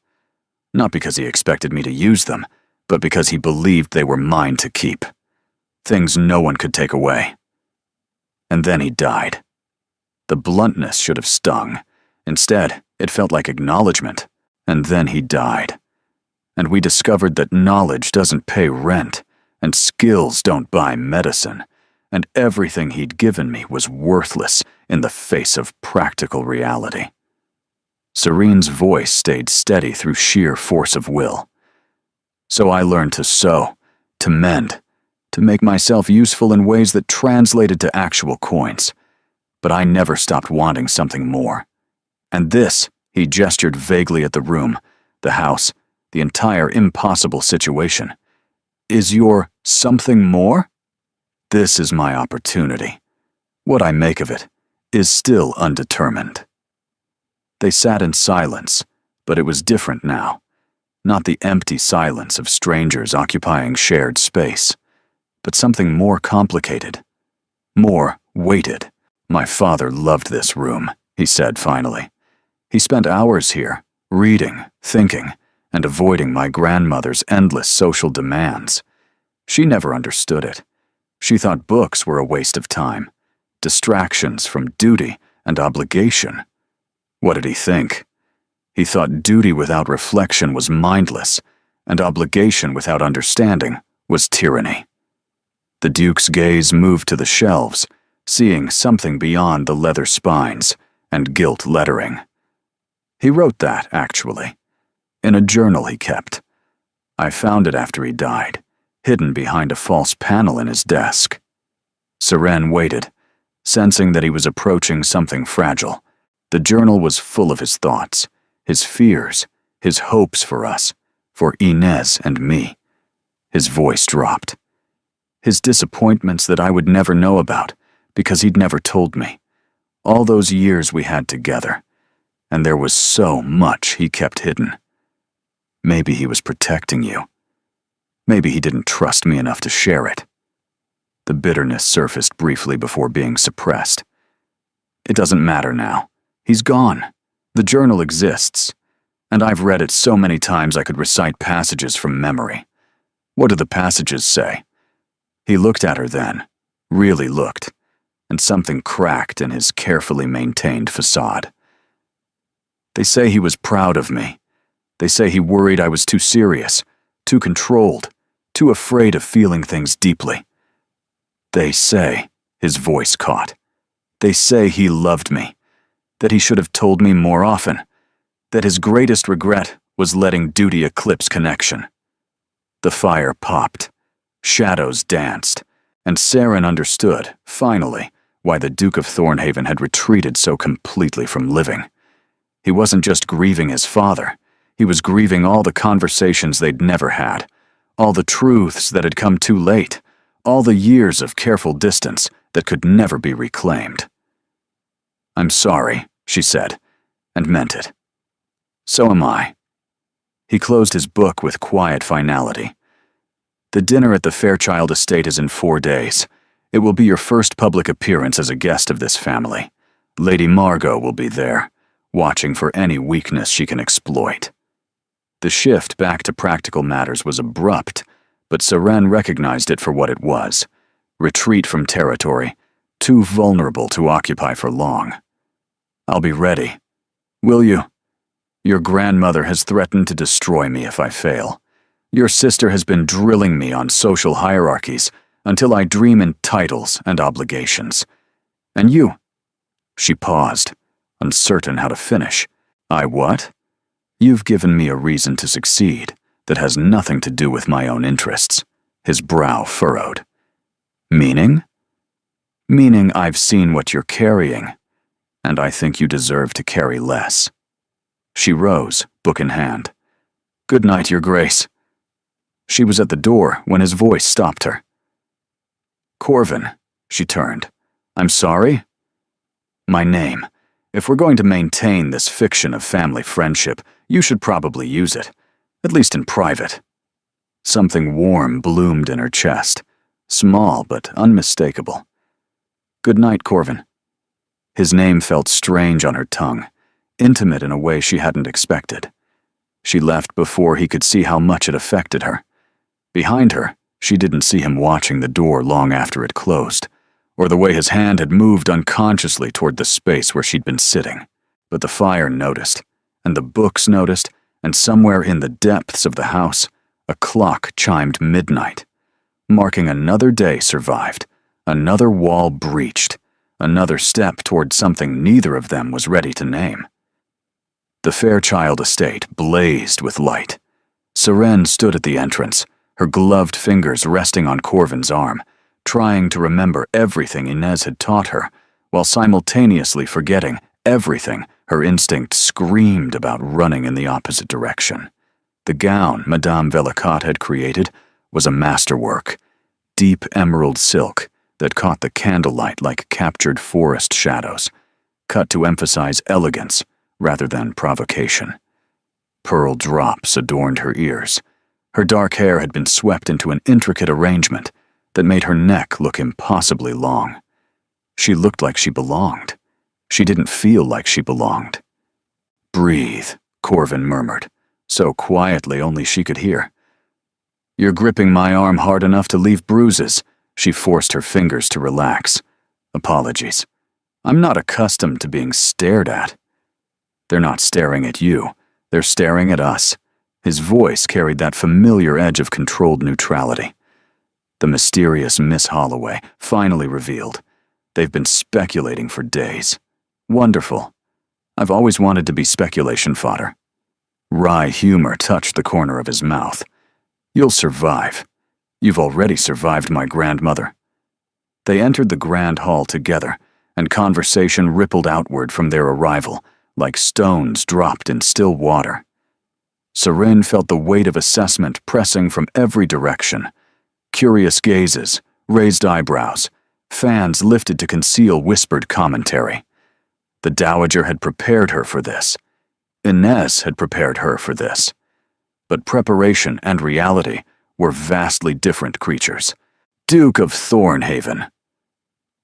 Not because he expected me to use them, but because he believed they were mine to keep. Things no one could take away. And then he died. The bluntness should have stung. Instead, it felt like acknowledgement. And then he died. And we discovered that knowledge doesn't pay rent, and skills don't buy medicine, and everything he'd given me was worthless in the face of practical reality. Serene's voice stayed steady through sheer force of will. So I learned to sew, to mend, to make myself useful in ways that translated to actual coins. But I never stopped wanting something more. And this, he gestured vaguely at the room, the house, the entire impossible situation, is your something more? This is my opportunity. What I make of it is still undetermined. They sat in silence, but it was different now. Not the empty silence of strangers occupying shared space, but something more complicated, more weighted. My father loved this room, he said finally. He spent hours here, reading, thinking, and avoiding my grandmother's endless social demands. She never understood it. She thought books were a waste of time, distractions from duty and obligation. What did he think? He thought duty without reflection was mindless, and obligation without understanding was tyranny. The Duke's gaze moved to the shelves, seeing something beyond the leather spines and gilt lettering. He wrote that, actually, in a journal he kept. I found it after he died, hidden behind a false panel in his desk. Seren waited, sensing that he was approaching something fragile. The journal was full of his thoughts, his fears, his hopes for us, for Inez and me. His voice dropped. His disappointments that I would never know about, because he'd never told me. All those years we had together, and there was so much he kept hidden. Maybe he was protecting you. Maybe he didn't trust me enough to share it. The bitterness surfaced briefly before being suppressed. It doesn't matter now. He's gone. The journal exists, and I've read it so many times I could recite passages from memory. What do the passages say? He looked at her then, really looked, and something cracked in his carefully maintained facade. They say he was proud of me. They say he worried I was too serious, too controlled, too afraid of feeling things deeply. They say, his voice caught, they say he loved me, that he should have told me more often, that his greatest regret was letting duty eclipse connection. The fire popped, shadows danced, and Saren understood, finally, why the Duke of Thornhaven had retreated so completely from living. He wasn't just grieving his father, he was grieving all the conversations they'd never had, all the truths that had come too late, all the years of careful distance that could never be reclaimed. "I'm sorry," she said, and meant it. "So am I." He closed his book with quiet finality. "The dinner at the Fairchild estate is in 4 days. It will be your first public appearance as a guest of this family. Lady Margot will be there, watching for any weakness she can exploit." The shift back to practical matters was abrupt, but Saren recognized it for what it was: retreat from territory, too vulnerable to occupy for long. "I'll be ready. Will you? Your grandmother has threatened to destroy me if I fail. Your sister has been drilling me on social hierarchies until I dream in titles and obligations. And you?" She paused, uncertain how to finish. "I what?" "You've given me a reason to succeed that has nothing to do with my own interests." His brow furrowed. "Meaning?" "Meaning I've seen what you're carrying, and I think you deserve to carry less." She rose, book in hand. "Good night, Your Grace." She was at the door when his voice stopped her. "Corvin," she turned. "I'm sorry?" "My name. If we're going to maintain this fiction of family friendship, you should probably use it, at least in private." Something warm bloomed in her chest, small but unmistakable. "Good night, Corvin." His name felt strange on her tongue, intimate in a way she hadn't expected. She left before he could see how much it affected her. Behind her, she didn't see him watching the door long after it closed, or the way his hand had moved unconsciously toward the space where she'd been sitting. But the fire noticed, and the books noticed, and somewhere in the depths of the house, a clock chimed midnight, marking another day survived, another wall breached, another step toward something neither of them was ready to name. The Fairchild estate blazed with light. Saren stood at the entrance, her gloved fingers resting on Corvin's arm, trying to remember everything Inez had taught her, while simultaneously forgetting everything her instinct screamed about running in the opposite direction. The gown Madame Vellicotte had created was a masterwork, deep emerald silk that caught the candlelight like captured forest shadows, cut to emphasize elegance rather than provocation. Pearl drops adorned her ears. Her dark hair had been swept into an intricate arrangement that made her neck look impossibly long. She looked like she belonged. She didn't feel like she belonged. "Breathe," Corvin murmured, so quietly only she could hear. "You're gripping my arm hard enough to leave bruises." She forced her fingers to relax. "Apologies. I'm not accustomed to being stared at." "They're not staring at you. They're staring at us." His voice carried that familiar edge of controlled neutrality. The mysterious Miss Holloway, finally revealed. They've been speculating for days. Wonderful. I've always wanted to be speculation fodder. Wry humor touched the corner of his mouth. "You'll survive. You've already survived my grandmother." They entered the grand hall together, and conversation rippled outward from their arrival, like stones dropped in still water. Saren felt the weight of assessment pressing from every direction. Curious gazes, raised eyebrows, fans lifted to conceal whispered commentary. The Dowager had prepared her for this. Inez had prepared her for this. But preparation and reality were vastly different creatures. Duke of Thornhaven.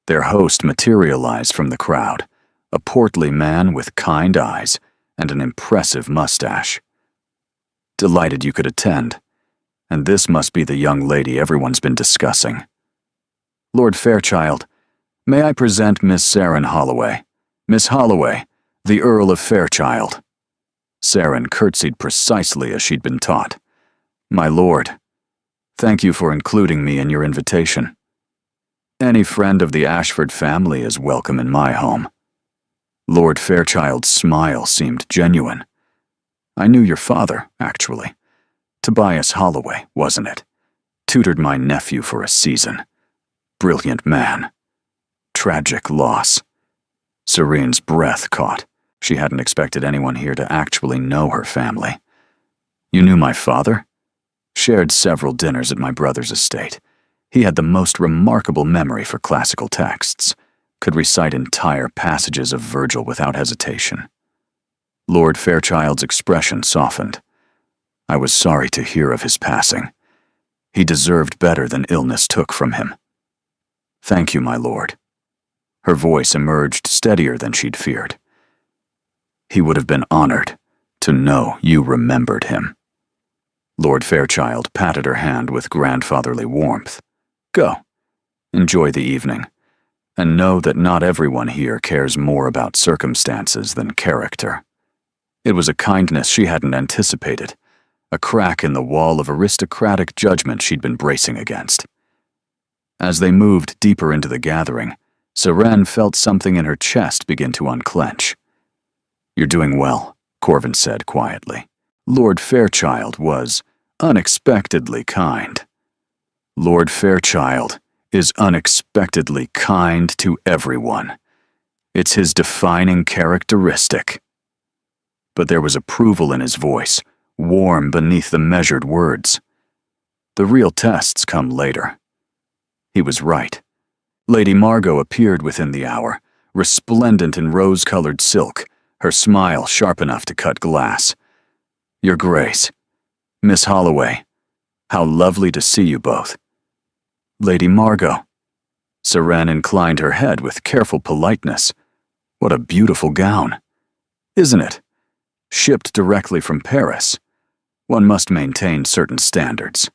Their host materialized from the crowd, a portly man with kind eyes and an impressive mustache. "Delighted you could attend." And this must be the young lady everyone's been discussing. Lord Fairchild, may I present Miss Saren Holloway? Miss Holloway, the Earl of Fairchild. Saren curtsied precisely as she'd been taught. My lord, thank you for including me in your invitation. Any friend of the Ashford family is welcome in my home. Lord Fairchild's smile seemed genuine. I knew your father, actually. Tobias Holloway, wasn't it? Tutored my nephew for a season. Brilliant man. Tragic loss. Serene's breath caught. She hadn't expected anyone here to actually know her family. You knew my father? Shared several dinners at my brother's estate. He had the most remarkable memory for classical texts. Could recite entire passages of Virgil without hesitation. Lord Fairchild's expression softened. I was sorry to hear of his passing. He deserved better than illness took from him. Thank you, my lord. Her voice emerged steadier than she'd feared. He would have been honored to know you remembered him. Lord Fairchild patted her hand with grandfatherly warmth. Go. Enjoy the evening. And know that not everyone here cares more about circumstances than character. It was a kindness she hadn't anticipated, a crack in the wall of aristocratic judgment she'd been bracing against. As they moved deeper into the gathering, Seren felt something in her chest begin to unclench. You're doing well, Corvin said quietly. Lord Fairchild was unexpectedly kind. Lord Fairchild is unexpectedly kind to everyone. It's his defining characteristic. But there was approval in his voice, warm beneath the measured words. The real tests come later. He was right. Lady Margot appeared within the hour, resplendent in rose-colored silk, her smile sharp enough to cut glass. Your Grace, Miss Holloway, how lovely to see you both. Lady Margot. Seren inclined her head with careful politeness. What a beautiful gown. Isn't it? Shipped directly from Paris. One must maintain certain standards.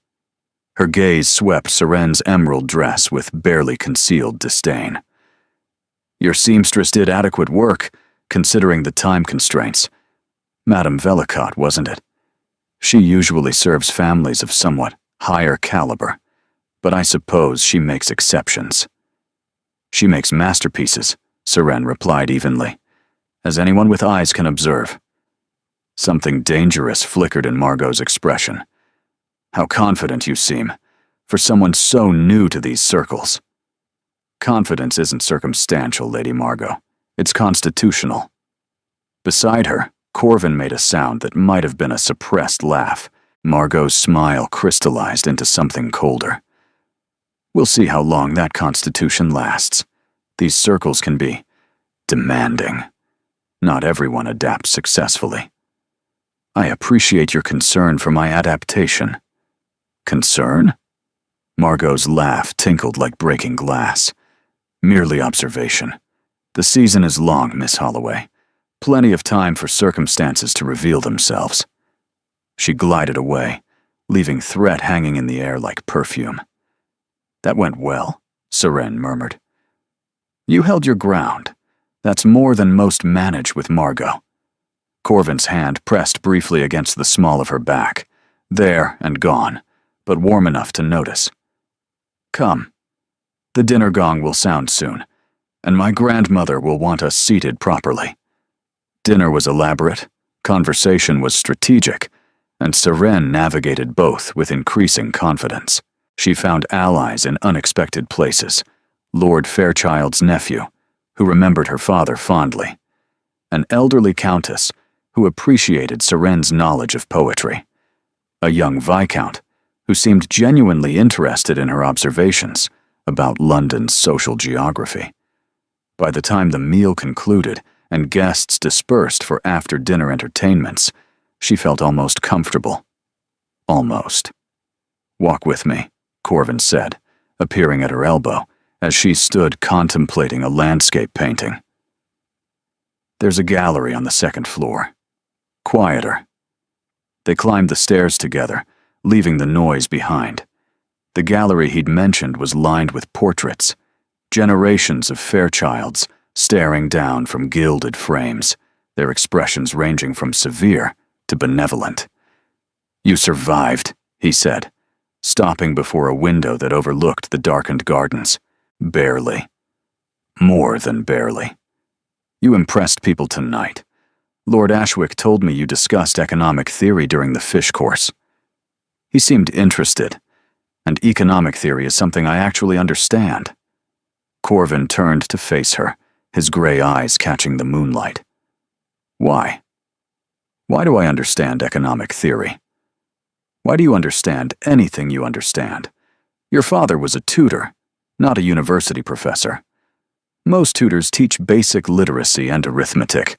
Her gaze swept Seren's emerald dress with barely concealed disdain. Your seamstress did adequate work, considering the time constraints. Madame Velicott, wasn't it? She usually serves families of somewhat higher caliber, but I suppose she makes exceptions. She makes masterpieces, Seren replied evenly, as anyone with eyes can observe. Something dangerous flickered in Margot's expression. How confident you seem, for someone so new to these circles. Confidence isn't circumstantial, Lady Margot. It's constitutional. Beside her, Corvin made a sound that might have been a suppressed laugh. Margot's smile crystallized into something colder. We'll see how long that constitution lasts. These circles can be demanding. Not everyone adapts successfully. I appreciate your concern for my adaptation. Concern? Margot's laugh tinkled like breaking glass. Merely observation. The season is long, Miss Holloway. Plenty of time for circumstances to reveal themselves. She glided away, leaving threat hanging in the air like perfume. That went well, Seren murmured. You held your ground. That's more than most manage with Margot. Corvin's hand pressed briefly against the small of her back, there and gone, but warm enough to notice. Come. The dinner gong will sound soon, and my grandmother will want us seated properly. Dinner was elaborate, conversation was strategic, and Seren navigated both with increasing confidence. She found allies in unexpected places. Lord Fairchild's nephew, who remembered her father fondly. An elderly countess who appreciated Seren's knowledge of poetry. A young viscount who seemed genuinely interested in her observations about London's social geography. By the time the meal concluded and guests dispersed for after-dinner entertainments, she felt almost comfortable. Almost. Walk with me, Corvin said, appearing at her elbow as she stood contemplating a landscape painting. There's a gallery on the second floor. Quieter. They climbed the stairs together, leaving the noise behind. The gallery he'd mentioned was lined with portraits, generations of Fairchilds staring down from gilded frames, their expressions ranging from severe to benevolent. "You survived," he said, stopping before a window that overlooked the darkened gardens. "Barely. More than barely. You impressed people tonight. Lord Ashwick told me you discussed economic theory during the fish course." He seemed interested, and economic theory is something I actually understand. Corvin turned to face her, his gray eyes catching the moonlight. "Why? Why do I understand economic theory? Why do you understand anything you understand? Your father was a tutor, not a university professor. Most tutors teach basic literacy and arithmetic.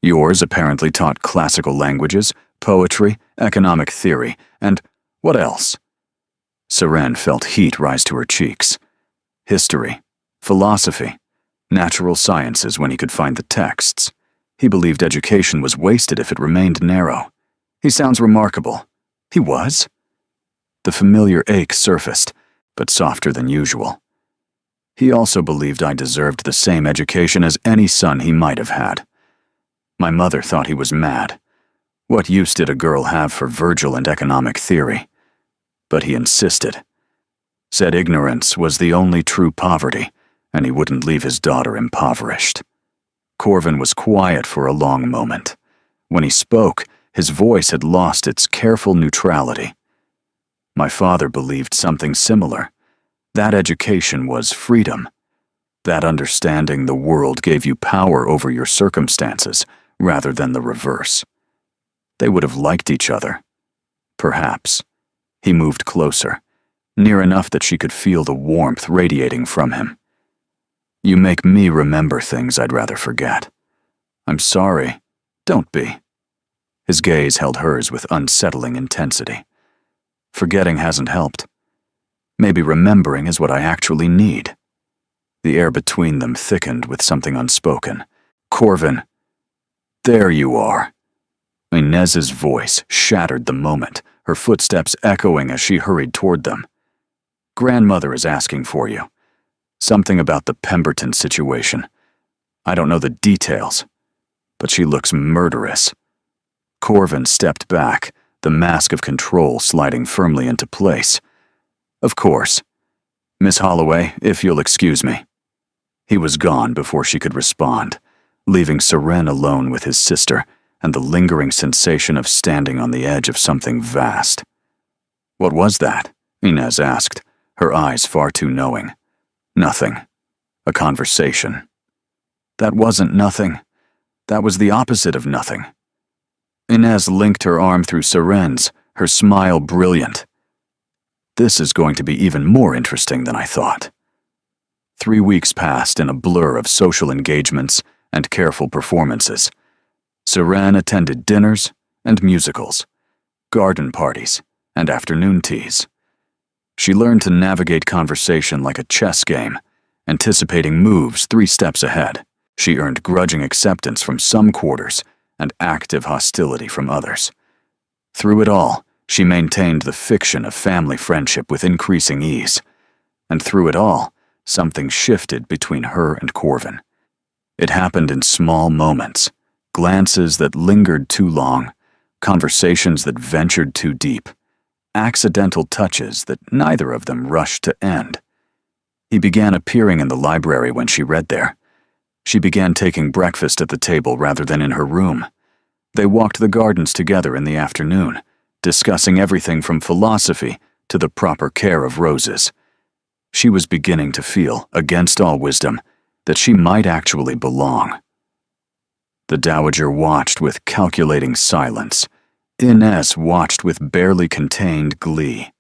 Yours apparently taught classical languages, poetry, economic theory, and what else?" Seren felt heat rise to her cheeks. History, philosophy, natural sciences when he could find the texts. He believed education was wasted if it remained narrow. "He sounds remarkable." He was? The familiar ache surfaced, but softer than usual. He also believed I deserved the same education as any son he might have had. My mother thought he was mad. What use did a girl have for Virgil and economic theory? But he insisted. Said ignorance was the only true poverty, and he wouldn't leave his daughter impoverished. Corvin was quiet for a long moment. When he spoke, his voice had lost its careful neutrality. My father believed something similar. That education was freedom. That understanding the world gave you power over your circumstances, rather than the reverse. They would have liked each other. Perhaps. He moved closer, near enough that she could feel the warmth radiating from him. "You make me remember things I'd rather forget. I'm sorry. Don't be." His gaze held hers with unsettling intensity. "Forgetting hasn't helped. Maybe remembering is what I actually need." The air between them thickened with something unspoken. "Corvin, there you are." Inez's voice shattered the moment, her footsteps echoing as she hurried toward them. "Grandmother is asking for you. Something about the Pemberton situation. I don't know the details, but she looks murderous." Corvin stepped back, the mask of control sliding firmly into place. "Of course. Miss Holloway, if you'll excuse me." He was gone before she could respond, leaving Seren alone with his sister and the lingering sensation of standing on the edge of something vast. "What was that?" Inez asked, her eyes far too knowing. "Nothing. A conversation." "That wasn't nothing. That was the opposite of nothing." Inez linked her arm through Seren's, her smile brilliant. "This is going to be even more interesting than I thought." 3 weeks passed in a blur of social engagements and careful performances. Seren attended dinners and musicals, garden parties, and afternoon teas. She learned to navigate conversation like a chess game, anticipating moves 3 steps ahead. She earned grudging acceptance from some quarters and active hostility from others. Through it all, she maintained the fiction of family friendship with increasing ease. And through it all, something shifted between her and Corvin. It happened in small moments, glances that lingered too long, conversations that ventured too deep, accidental touches that neither of them rushed to end. He began appearing in the library when she read there. She began taking breakfast at the table rather than in her room. They walked the gardens together in the afternoon, discussing everything from philosophy to the proper care of roses. She was beginning to feel, against all wisdom, that she might actually belong. The Dowager watched with calculating silence. Inez watched with barely contained glee.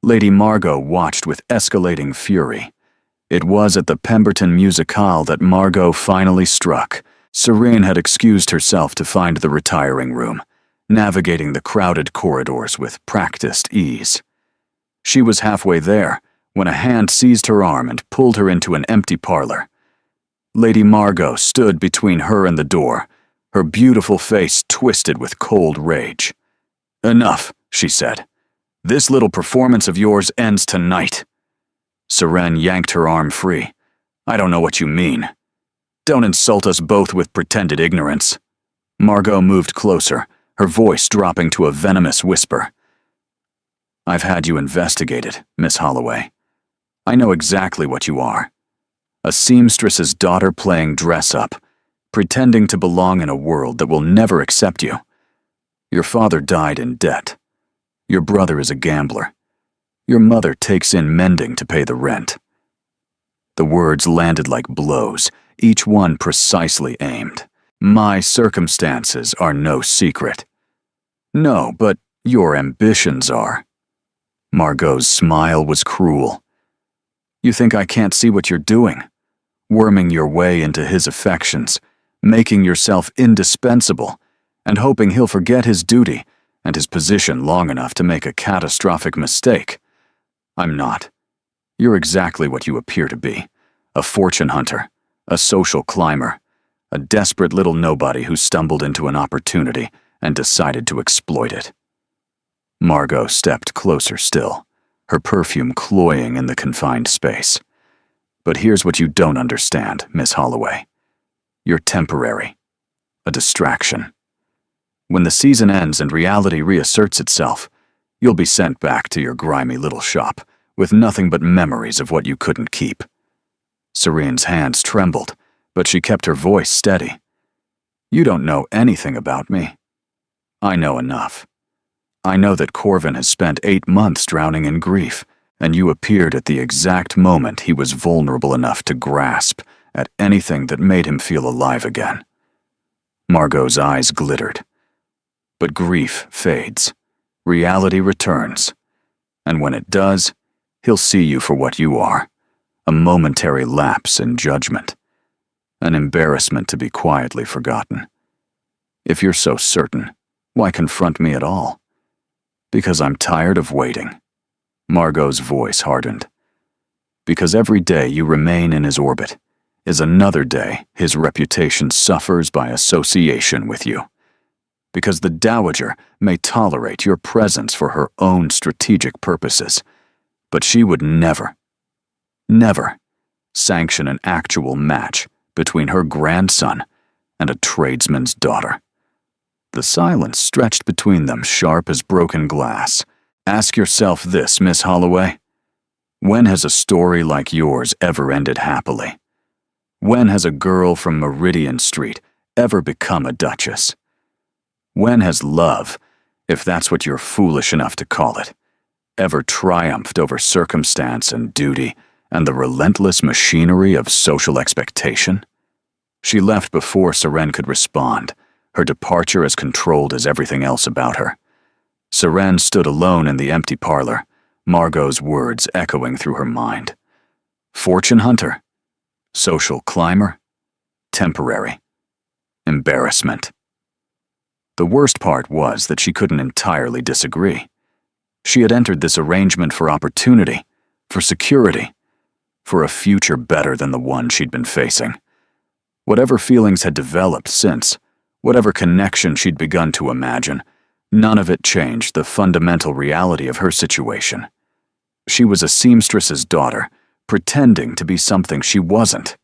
Lady Margot watched with escalating fury. It was at the Pemberton Musicale that Margot finally struck. Serene had excused herself to find the retiring room, navigating the crowded corridors with practiced ease. She was halfway there when a hand seized her arm and pulled her into an empty parlor. Lady Margot stood between her and the door, her beautiful face twisted with cold rage. "Enough," she said. This little performance of yours ends tonight. Seren yanked her arm free. I don't know what you mean. Don't insult us both with pretended ignorance. Margot moved closer, her voice dropping to a venomous whisper. I've had you investigated, Miss Holloway. I know exactly what you are. A seamstress's daughter playing dress-up, pretending to belong in a world that will never accept you. Your father died in debt. Your brother is a gambler. Your mother takes in mending to pay the rent. The words landed like blows, each one precisely aimed. My circumstances are no secret. No, but your ambitions are. Margot's smile was cruel. You think I can't see what you're doing? Worming your way into his affections, making yourself indispensable, and hoping he'll forget his duty and his position long enough to make a catastrophic mistake. I'm not. You're exactly what you appear to be. A fortune hunter, a social climber, a desperate little nobody who stumbled into an opportunity and decided to exploit it. Margot stepped closer still, her perfume cloying in the confined space. But here's what you don't understand, Miss Holloway. You're temporary. A distraction. When the season ends and reality reasserts itself, you'll be sent back to your grimy little shop with nothing but memories of what you couldn't keep. Serene's hands trembled, but she kept her voice steady. You don't know anything about me. I know enough. I know that Corvin has spent 8 months drowning in grief, and you appeared at the exact moment he was vulnerable enough to grasp at anything that made him feel alive again. Margot's eyes glittered. But grief fades. Reality returns. And when it does, he'll see you for what you are. A momentary lapse in judgment. An embarrassment to be quietly forgotten. If you're so certain, why confront me at all? Because I'm tired of waiting. Margot's voice hardened. Because every day you remain in his orbit is another day his reputation suffers by association with you. Because the Dowager may tolerate your presence for her own strategic purposes, but she would never sanction an actual match between her grandson and a tradesman's daughter. The silence stretched between them sharp as broken glass. Ask yourself this, Miss Holloway. When has a story like yours ever ended happily? When has a girl from Meridian Street ever become a duchess? When has love, if that's what you're foolish enough to call it, ever triumphed over circumstance and duty and the relentless machinery of social expectation? She left before Seren could respond, her departure as controlled as everything else about her. Seren stood alone in the empty parlor, Margot's words echoing through her mind. Fortune hunter, social climber, temporary, embarrassment. The worst part was that she couldn't entirely disagree. She had entered this arrangement for opportunity, for security, for a future better than the one she'd been facing. Whatever feelings had developed since, whatever connection she'd begun to imagine, none of it changed the fundamental reality of her situation. She was a seamstress's daughter, pretending to be something she wasn't.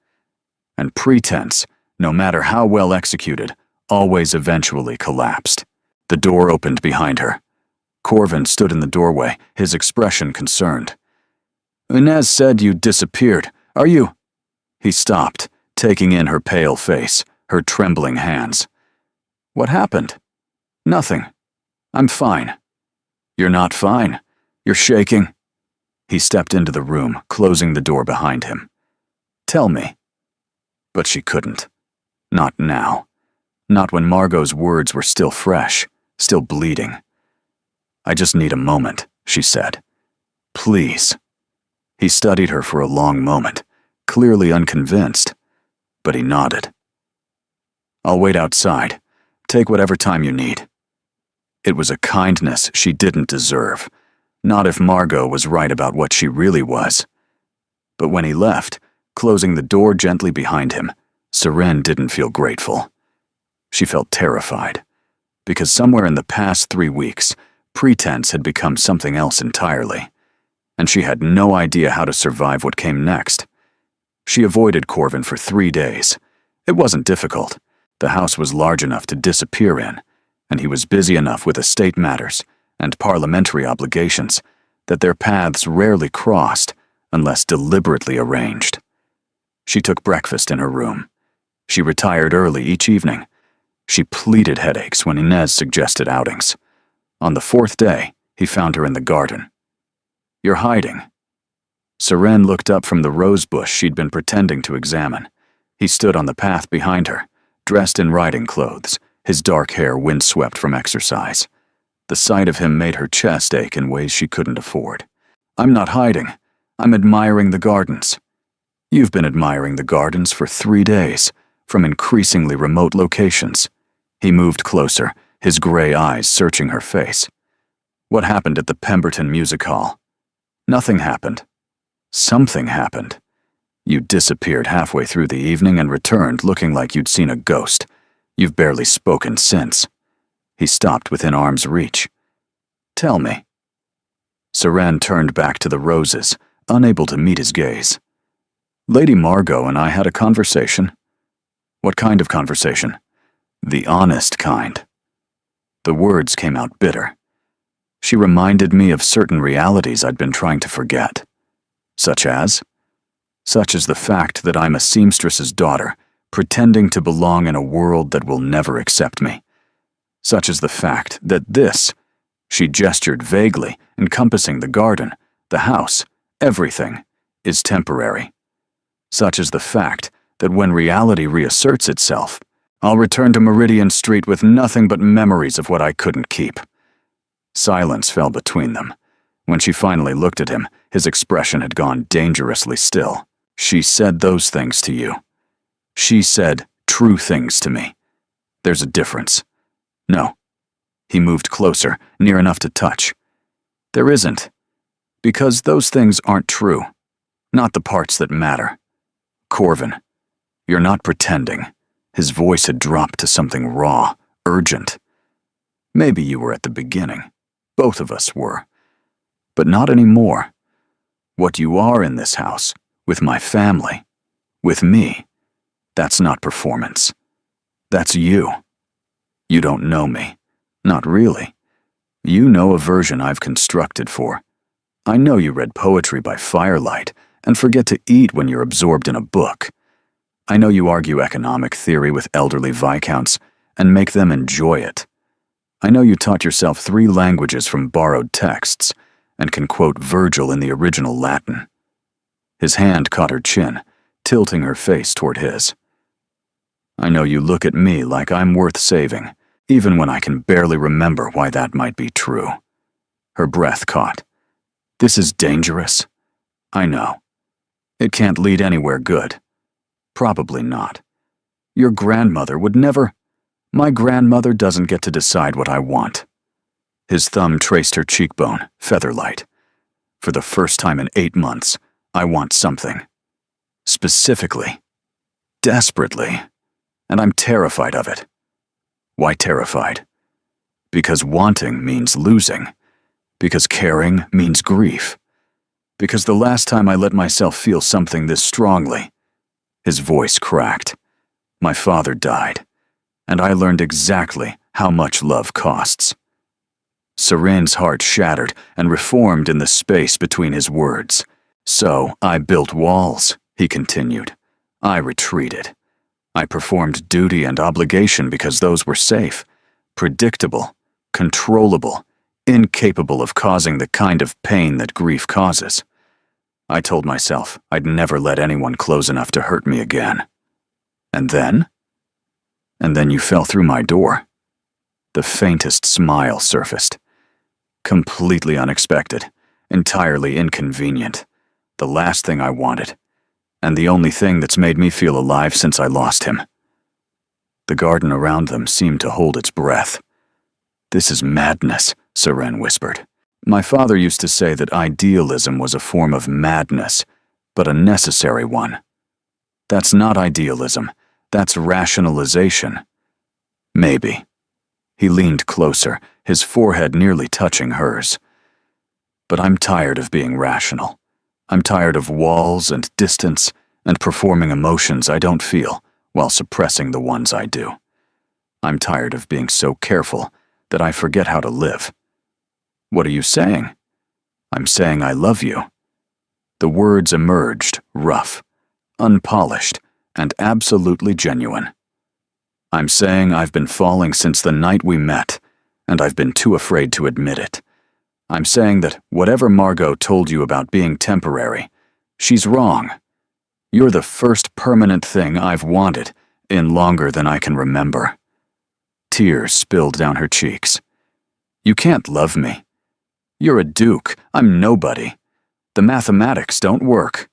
And pretense, no matter how well executed, always eventually collapsed. The door opened behind her. Corvin stood in the doorway, his expression concerned. Inez said you disappeared. Are you? He stopped, taking in her pale face, her trembling hands. What happened? Nothing. I'm fine. You're not fine. You're shaking. He stepped into the room, closing the door behind him. Tell me. But she couldn't. Not now. Not when Margot's words were still fresh, still bleeding. I just need a moment, she said. Please. He studied her for a long moment, clearly unconvinced, but he nodded. I'll wait outside. Take whatever time you need. It was a kindness she didn't deserve, not if Margot was right about what she really was. But when he left, closing the door gently behind him, Seren didn't feel grateful. She felt terrified, because somewhere in the past 3 weeks, Pretense had become something else entirely, and she had no idea how to survive what came next. She avoided Corvin for 3 days. It wasn't difficult. The house was large enough to disappear in, and he was busy enough with estate matters and parliamentary obligations that their paths rarely crossed unless deliberately arranged. She took breakfast in her room. She retired early each evening. She pleaded headaches when Inez suggested outings. On the 4th day, he found her in the garden. "You're hiding." Seren looked up from the rose bush she'd been pretending to examine. He stood on the path behind her, dressed in riding clothes, his dark hair windswept from exercise. The sight of him made her chest ache in ways she couldn't afford. "I'm not hiding. I'm admiring the gardens." "You've been admiring the gardens for 3 days, from increasingly remote locations." He moved closer, his gray eyes searching her face. "What happened at the Pemberton Music Hall?" "Nothing happened." "Something happened. You disappeared halfway through the evening and returned looking like you'd seen a ghost. You've barely spoken since." He stopped within arm's reach. "Tell me." Seren turned back to the roses, unable to meet his gaze. "Lady Margot and I had a conversation." "What kind of conversation?" "The honest kind." The words came out bitter. "She reminded me of certain realities I'd been trying to forget." "Such as?" "Such as the fact that I'm a seamstress's daughter, pretending to belong in a world that will never accept me. Such as the fact that this," she gestured vaguely, encompassing the garden, the house, everything, "is temporary. Such as the fact that when reality reasserts itself, I'll return to Meridian Street with nothing but memories of what I couldn't keep." Silence fell between them. When she finally looked at him, his expression had gone dangerously still. "She said those things to you. She said true things to me. There's a difference." "No." He moved closer, near enough to touch. "There isn't. Because those things aren't true. Not the parts that matter. Corvin, you're not pretending." His voice had dropped to something raw, urgent. "Maybe you were at the beginning. Both of us were. But not anymore. What you are in this house, with my family, with me, that's not performance. That's you. You don't know me. Not really. You know a version I've constructed for. I know you read poetry by firelight and forget to eat when you're absorbed in a book. I know you argue economic theory with elderly viscounts and make them enjoy it. I know you taught yourself 3 languages from borrowed texts and can quote Virgil in the original Latin." His hand caught her chin, tilting her face toward his. "I know you look at me like I'm worth saving, even when I can barely remember why that might be true." Her breath caught. "This is dangerous. I know. It can't lead anywhere good. Probably not. Your grandmother would never. My grandmother doesn't get to decide what I want." His thumb traced her cheekbone, featherlight. "For the first time in 8 months, I want something. Specifically. Desperately. And I'm terrified of it." "Why terrified?" "Because wanting means losing. Because caring means grief. Because the last time I let myself feel something this strongly," his voice cracked, "my father died, and I learned exactly how much love costs." Seren's heart shattered and reformed in the space between his words. "So I built walls," he continued. "I retreated. I performed duty and obligation because those were safe, predictable, controllable, incapable of causing the kind of pain that grief causes. I told myself I'd never let anyone close enough to hurt me again. And then? And then you fell through my door." The faintest smile surfaced. "Completely unexpected, entirely inconvenient. The last thing I wanted, and the only thing that's made me feel alive since I lost him." The garden around them seemed to hold its breath. "This is madness," Seren whispered. "My father used to say that idealism was a form of madness, but a necessary one. That's not idealism. That's rationalization." "Maybe. He leaned closer, his forehead nearly touching hers. But I'm tired of being rational. I'm tired of walls and distance and performing emotions I don't feel while suppressing the ones I do. I'm tired of being so careful that I forget how to live. What are you saying? I'm saying I love you. The words emerged, rough, unpolished, and absolutely genuine. I'm saying I've been falling since the night we met, and I've been too afraid to admit it. I'm saying that whatever Margot told you about being temporary, she's wrong. You're the first permanent thing I've wanted in longer than I can remember. Tears spilled down her cheeks. You can't love me. You're a duke. I'm nobody. The mathematics don't work.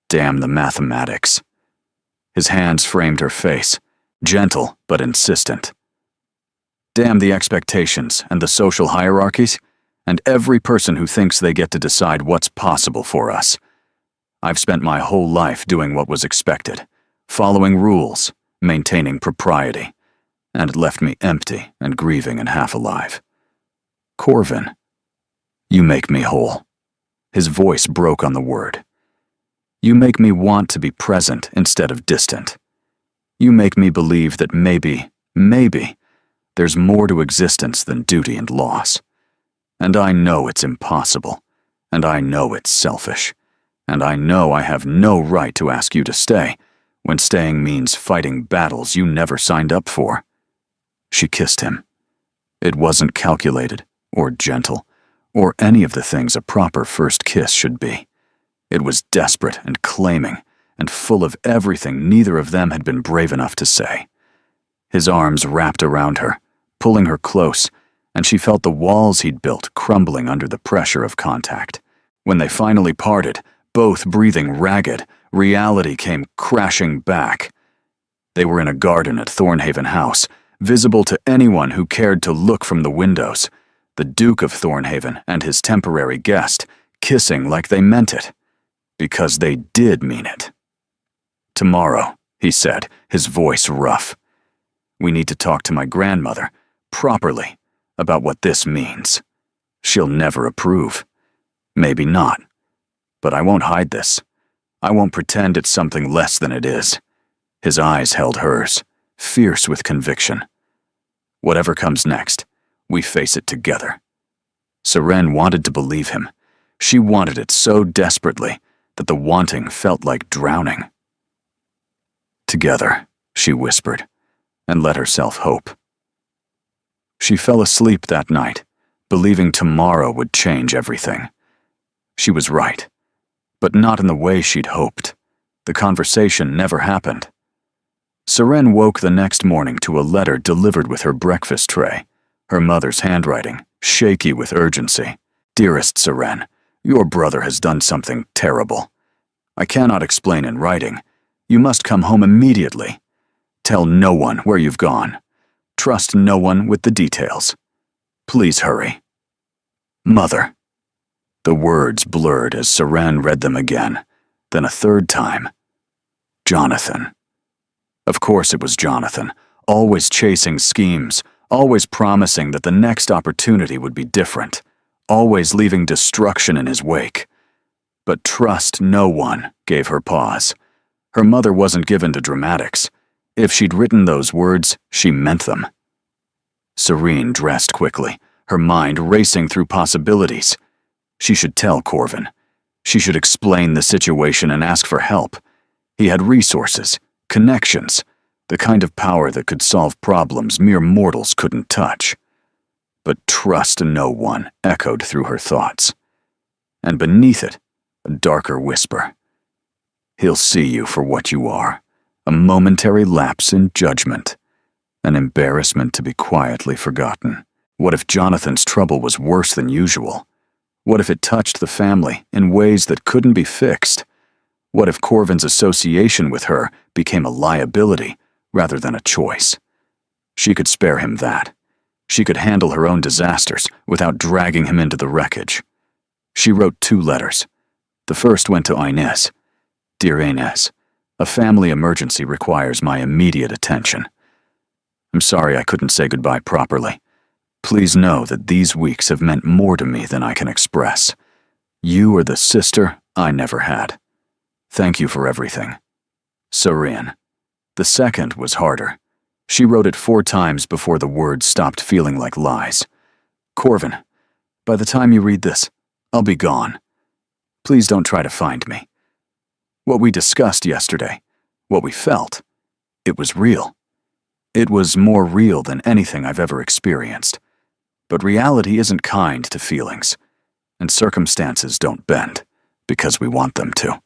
Damn the mathematics. His hands framed her face, gentle but insistent. Damn the expectations and the social hierarchies, and every person who thinks they get to decide what's possible for us. I've spent my whole life doing what was expected, following rules, maintaining propriety, and it left me empty and grieving and half alive. Corvin, you make me whole. His voice broke on the word. You make me want to be present instead of distant. You make me believe that maybe, there's more to existence than duty and loss. And I know it's impossible, and I know it's selfish, and I know I have no right to ask you to stay, when staying means fighting battles you never signed up for. She kissed him. It wasn't calculated, or gentle, or any of the things a proper first kiss should be. It was desperate and claiming, and full of everything neither of them had been brave enough to say. His arms wrapped around her, pulling her close, and she felt the walls he'd built crumbling under the pressure of contact. When they finally parted, both breathing ragged, reality came crashing back. They were in a garden at Thornhaven House, visible to anyone who cared to look from the windows. The Duke of Thornhaven and his temporary guest, kissing like they meant it. Because they did mean it. Tomorrow, he said, his voice rough. We need to talk to my grandmother, properly, about what this means. She'll never approve. Maybe not. But I won't hide this. I won't pretend it's something less than it is. His eyes held hers, fierce with conviction. Whatever comes next, we face it together. Seren wanted to believe him. She wanted it so desperately that the wanting felt like drowning. Together, she whispered, and let herself hope. She fell asleep that night, believing tomorrow would change everything. She was right, but not in the way she'd hoped. The conversation never happened. Seren woke the next morning to a letter delivered with her breakfast tray, her mother's handwriting, shaky with urgency. Dearest Seren, your brother has done something terrible. I cannot explain in writing. You must come home immediately. Tell no one where you've gone. Trust no one with the details. Please hurry. Mother. The words blurred as Seren read them again, then a third time. Jonathan. Of course it was Jonathan, always chasing schemes, always promising that the next opportunity would be different, always leaving destruction in his wake. But trust no one gave her pause. Her mother wasn't given to dramatics. If she'd written those words, she meant them. Serene dressed quickly, her mind racing through possibilities. She should tell Corvin. She should explain the situation and ask for help. He had resources, connections, the kind of power that could solve problems mere mortals couldn't touch. But trust no one echoed through her thoughts. And beneath it, a darker whisper. He'll see you for what you are, a momentary lapse in judgment, an embarrassment to be quietly forgotten. What if Jonathan's trouble was worse than usual? What if it touched the family in ways that couldn't be fixed? What if Corvin's association with her became a liability rather than a choice? She could spare him that. She could handle her own disasters without dragging him into the wreckage. She wrote 2 letters. The first went to Inez. Dear Inez, a family emergency requires my immediate attention. I'm sorry I couldn't say goodbye properly. Please know that these weeks have meant more to me than I can express. You are the sister I never had. Thank you for everything. Serene. The second was harder. She wrote it 4 times before the words stopped feeling like lies. Corvin, by the time you read this, I'll be gone. Please don't try to find me. What we discussed yesterday, what we felt, it was real. It was more real than anything I've ever experienced. But reality isn't kind to feelings, and circumstances don't bend because we want them to.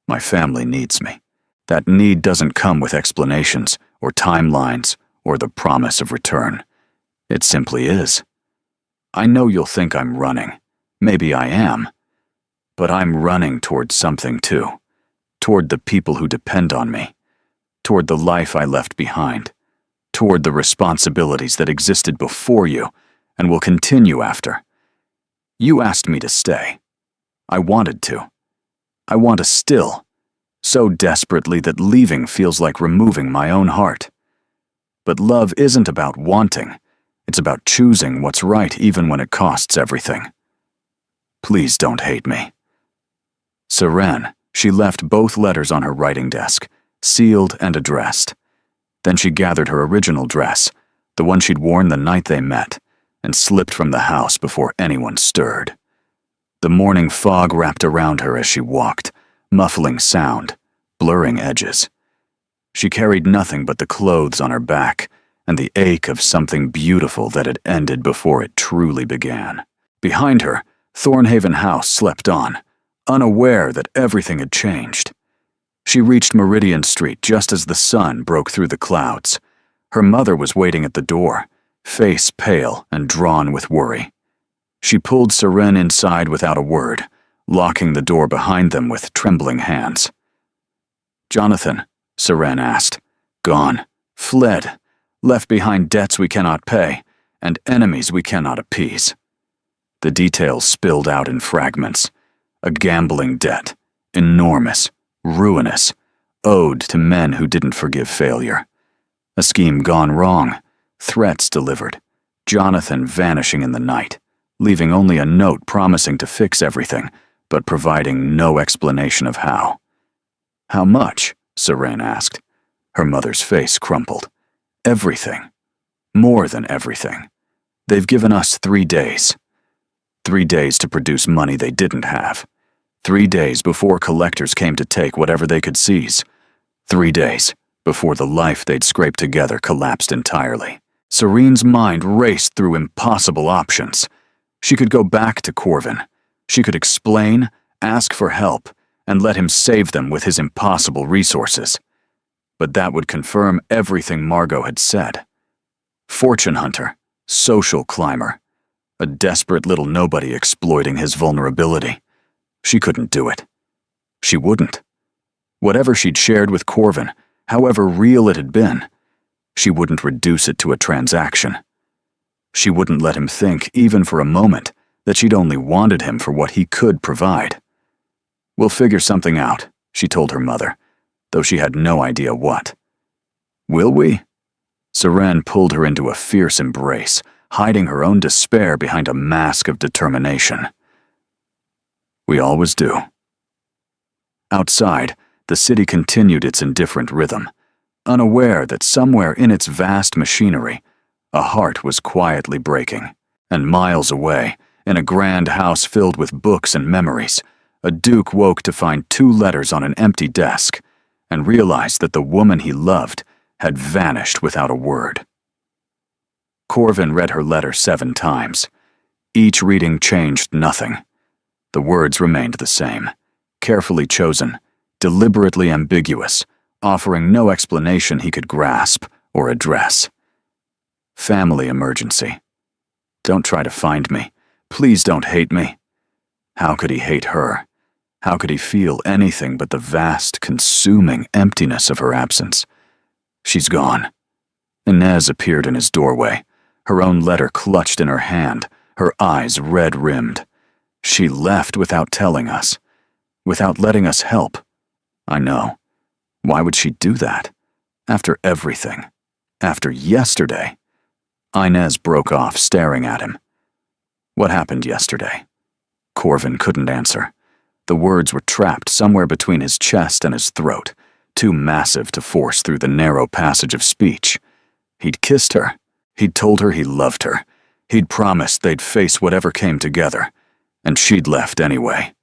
My family needs me. That need doesn't come with explanations or timelines or the promise of return. It simply is. I know you'll think I'm running. Maybe I am. But I'm running toward something too. Toward the people who depend on me. Toward the life I left behind. Toward the responsibilities that existed before you and will continue after. You asked me to stay. I wanted to. I want to still. So desperately that leaving feels like removing my own heart. But love isn't about wanting. It's about choosing what's right even when it costs everything. Please don't hate me. Serene, she left both letters on her writing desk, sealed and addressed. Then she gathered her original dress, the one she'd worn the night they met, and slipped from the house before anyone stirred. The morning fog wrapped around her as she walked, muffling sound, blurring edges. She carried nothing but the clothes on her back and the ache of something beautiful that had ended before it truly began. Behind her, Thornhaven House slept on, unaware that everything had changed. She reached Meridian Street just as the sun broke through the clouds. Her mother was waiting at the door, face pale and drawn with worry. She pulled Serene inside without a word, locking the door behind them with trembling hands. Jonathan, Serene asked. Gone, fled, left behind debts we cannot pay, and enemies we cannot appease. The details spilled out in fragments. A gambling debt, enormous, ruinous, owed to men who didn't forgive failure. A scheme gone wrong, threats delivered, Jonathan vanishing in the night, leaving only a note promising to fix everything, but providing no explanation of how. How much? Serene asked. Her mother's face crumpled. Everything. More than everything. They've given us 3 days. 3 days to produce money they didn't have. 3 days before collectors came to take whatever they could seize. 3 days before the life they'd scraped together collapsed entirely. Serene's mind raced through impossible options. She could go back to Corvin. She could explain, ask for help, and let him save them with his impossible resources. But that would confirm everything Margot had said. Fortune hunter, social climber, a desperate little nobody exploiting his vulnerability. She couldn't do it. She wouldn't. Whatever she'd shared with Corvin, however real it had been, she wouldn't reduce it to a transaction. She wouldn't let him think, even for a moment, that she'd only wanted him for what he could provide. We'll figure something out, she told her mother, though she had no idea what. Will we? Serene pulled her into a fierce embrace, hiding her own despair behind a mask of determination. We always do. Outside, the city continued its indifferent rhythm, unaware that somewhere in its vast machinery, a heart was quietly breaking. And miles away, in a grand house filled with books and memories, a duke woke to find 2 letters on an empty desk and realized that the woman he loved had vanished without a word. Corvin read her letter 7 times. Each reading changed nothing. The words remained the same, carefully chosen, deliberately ambiguous, offering no explanation he could grasp or address. Family emergency. Don't try to find me. Please don't hate me. How could he hate her? How could he feel anything but the vast, consuming emptiness of her absence? She's gone. Inez appeared in his doorway, her own letter clutched in her hand, her eyes red-rimmed. She left without telling us, without letting us help. I know. Why would she do that? After everything. After yesterday? Inez broke off, staring at him. What happened yesterday? Corvin couldn't answer. The words were trapped somewhere between his chest and his throat, too massive to force through the narrow passage of speech. He'd kissed her. He'd told her he loved her. He'd promised they'd face whatever came together, and she'd left anyway.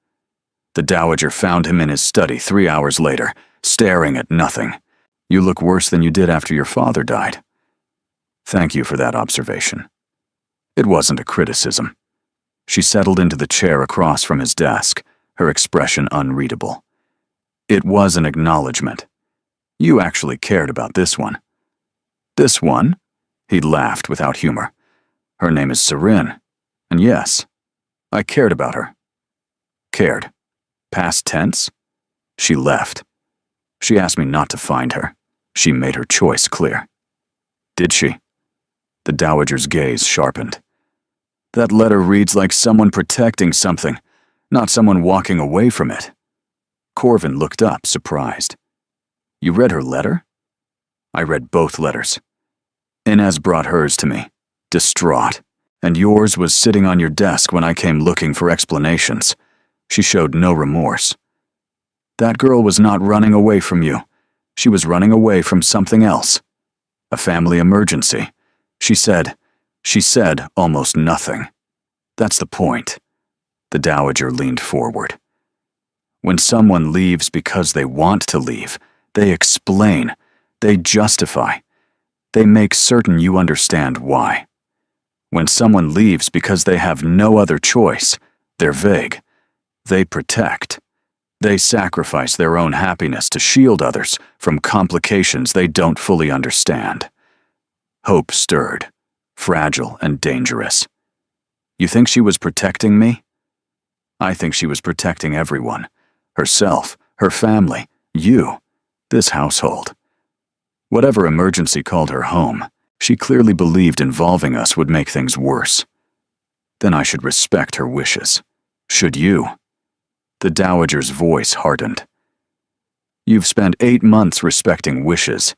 The Dowager found him in his study 3 hours later, staring at nothing. You look worse than you did after your father died. Thank you for that observation. It wasn't a criticism. She settled into the chair across from his desk, her expression unreadable. It was an acknowledgement. You actually cared about this one. This one? He laughed without humor. Her name is Seren, and yes, I cared about her. Cared. Past tense? She left. She asked me not to find her. She made her choice clear. Did she? The Dowager's gaze sharpened. That letter reads like someone protecting something, not someone walking away from it. Corvin looked up, surprised. You read her letter? I read both letters. Inez brought hers to me, distraught, and yours was sitting on your desk when I came looking for explanations. She showed no remorse. That girl was not running away from you. She was running away from something else. A family emergency. She said almost nothing. That's the point. The Dowager leaned forward. When someone leaves because they want to leave, they explain, they justify, they make certain you understand why. When someone leaves because they have no other choice, they're vague. They protect. They sacrifice their own happiness to shield others from complications they don't fully understand. Hope stirred, fragile and dangerous. You think she was protecting me? I think she was protecting everyone. Herself, her family, you, this household. Whatever emergency called her home, she clearly believed involving us would make things worse. Then I should respect her wishes. Should you? The Dowager's voice hardened. You've spent 8 months respecting wishes.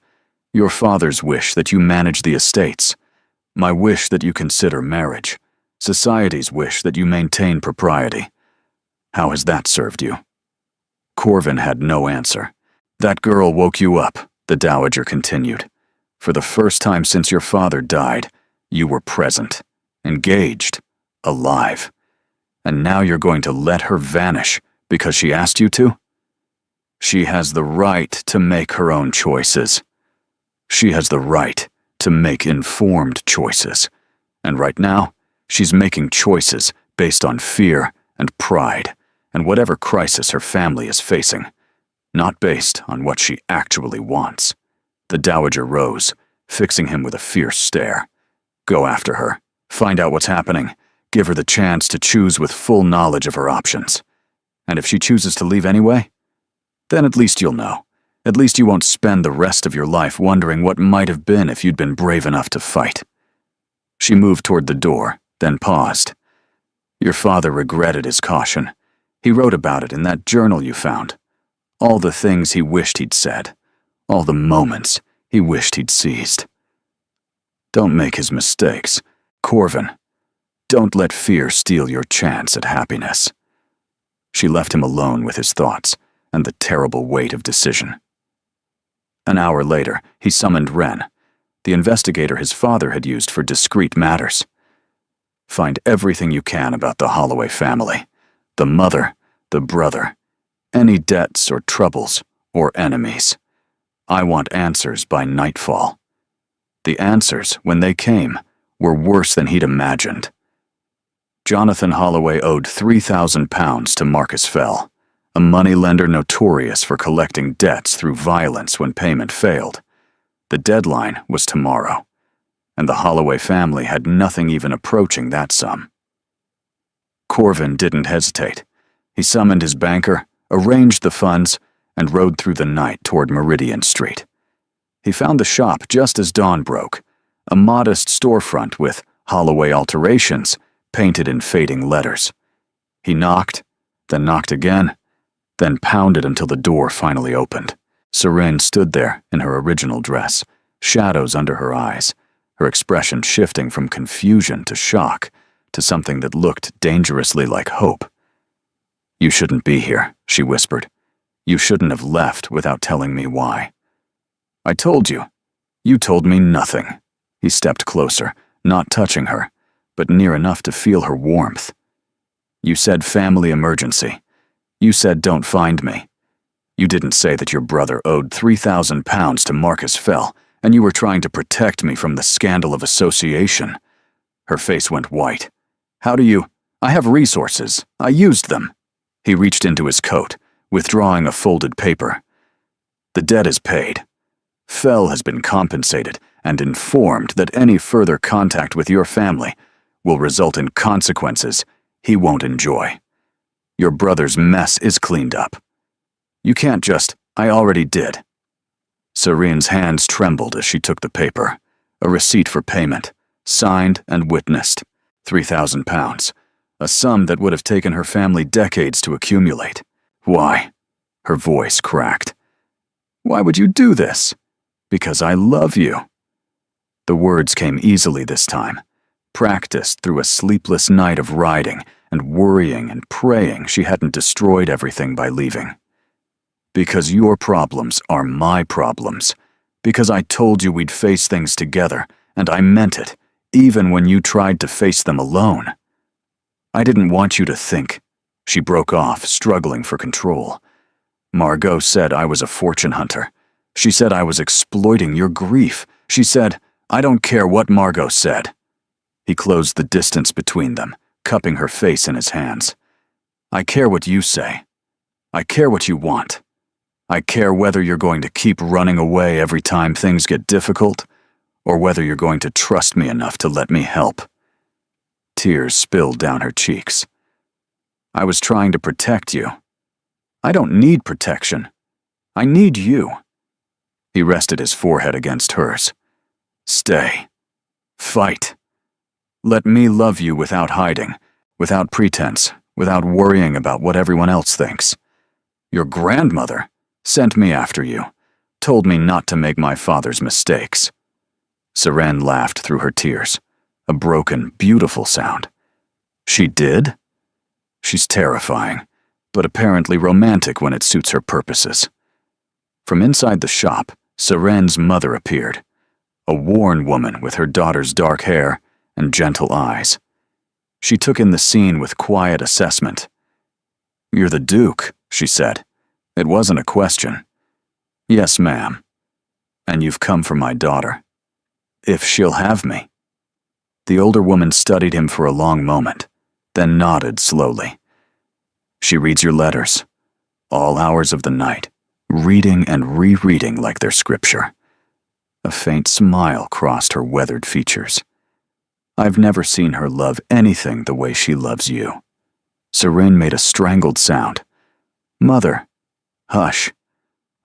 Your father's wish that you manage the estates. My wish that you consider marriage. Society's wish that you maintain propriety. How has that served you? Corvin had no answer. That girl woke you up, the Dowager continued. For the first time since your father died, you were present, engaged, alive. And now you're going to let her vanish because she asked you to? She has the right to make her own choices. She has the right to make informed choices. And right now, she's making choices based on fear and pride and whatever crisis her family is facing, not based on what she actually wants. The Dowager rose, fixing him with a fierce stare. Go after her. Find out what's happening. Give her the chance to choose with full knowledge of her options. And if she chooses to leave anyway, then at least you'll know. At least you won't spend the rest of your life wondering what might have been if you'd been brave enough to fight. She moved toward the door, then paused. Your father regretted his caution. He wrote about it in that journal you found. All the things he wished he'd said. All the moments he wished he'd seized. Don't make his mistakes. Corvin, don't let fear steal your chance at happiness. She left him alone with his thoughts and the terrible weight of decision. An hour later, he summoned Wren, the investigator his father had used for discreet matters. Find everything you can about the Holloway family. The mother, the brother, any debts or troubles or enemies. I want answers by nightfall. The answers, when they came, were worse than he'd imagined. Jonathan Holloway owed £3,000 to Marcus Fell, a moneylender notorious for collecting debts through violence when payment failed. The deadline was tomorrow, and the Holloway family had nothing even approaching that sum. Corvin didn't hesitate. He summoned his banker, arranged the funds, and rode through the night toward Meridian Street. He found the shop just as dawn broke, a modest storefront with Holloway Alterations painted in fading letters. He knocked, then knocked again, then pounded until the door finally opened. Seren stood there in her original dress, shadows under her eyes, her expression shifting from confusion to shock to something that looked dangerously like hope. "You shouldn't be here," she whispered. "You shouldn't have left without telling me why." "I told you." "You told me nothing." He stepped closer, not touching her, but near enough to feel her warmth. "You said family emergency. You said don't find me. You didn't say that your brother owed £3,000 to Marcus Fell, and you were trying to protect me from the scandal of association." Her face went white. "How do you— I have resources. I used them." He reached into his coat, withdrawing a folded paper. "The debt is paid. Fell has been compensated and informed that any further contact with your family will result in consequences he won't enjoy. Your brother's mess is cleaned up. You can't just— I already did." Serene's hands trembled as she took the paper, a receipt for payment, signed and witnessed. £3,000, a sum that would have taken her family decades to accumulate. "Why?" Her voice cracked. "Why would you do this?" "Because I love you." The words came easily this time, practiced through a sleepless night of writing and worrying and praying she hadn't destroyed everything by leaving. "Because your problems are my problems. Because I told you we'd face things together, and I meant it, even when you tried to face them alone. I didn't want you to think—" She broke off, struggling for control. "Margot said I was a fortune hunter. She said I was exploiting your grief. She said— I don't care what Margot said." He closed the distance between them, cupping her face in his hands. "I care what you say. I care what you want. I care whether you're going to keep running away every time things get difficult, or whether you're going to trust me enough to let me help." Tears spilled down her cheeks. "I was trying to protect you. I don't need protection. I need you." He rested his forehead against hers. "Stay. Fight. Let me love you without hiding, without pretense, without worrying about what everyone else thinks. Your grandmother sent me after you, told me not to make my father's mistakes." Serene laughed through her tears, a broken, beautiful sound. "She did?" She's terrifying, but apparently romantic when it suits her purposes. From inside the shop, Serene's mother appeared, a worn woman with her daughter's dark hair and gentle eyes. She took in the scene with quiet assessment. "You're the Duke," she said. It wasn't a question. "Yes, ma'am. And you've come for my daughter. If she'll have me." The older woman studied him for a long moment, then nodded slowly. "She reads your letters, all hours of the night, reading and rereading like they're scripture." A faint smile crossed her weathered features. "I've never seen her love anything the way she loves you." Serene made a strangled sound. "Mother, hush.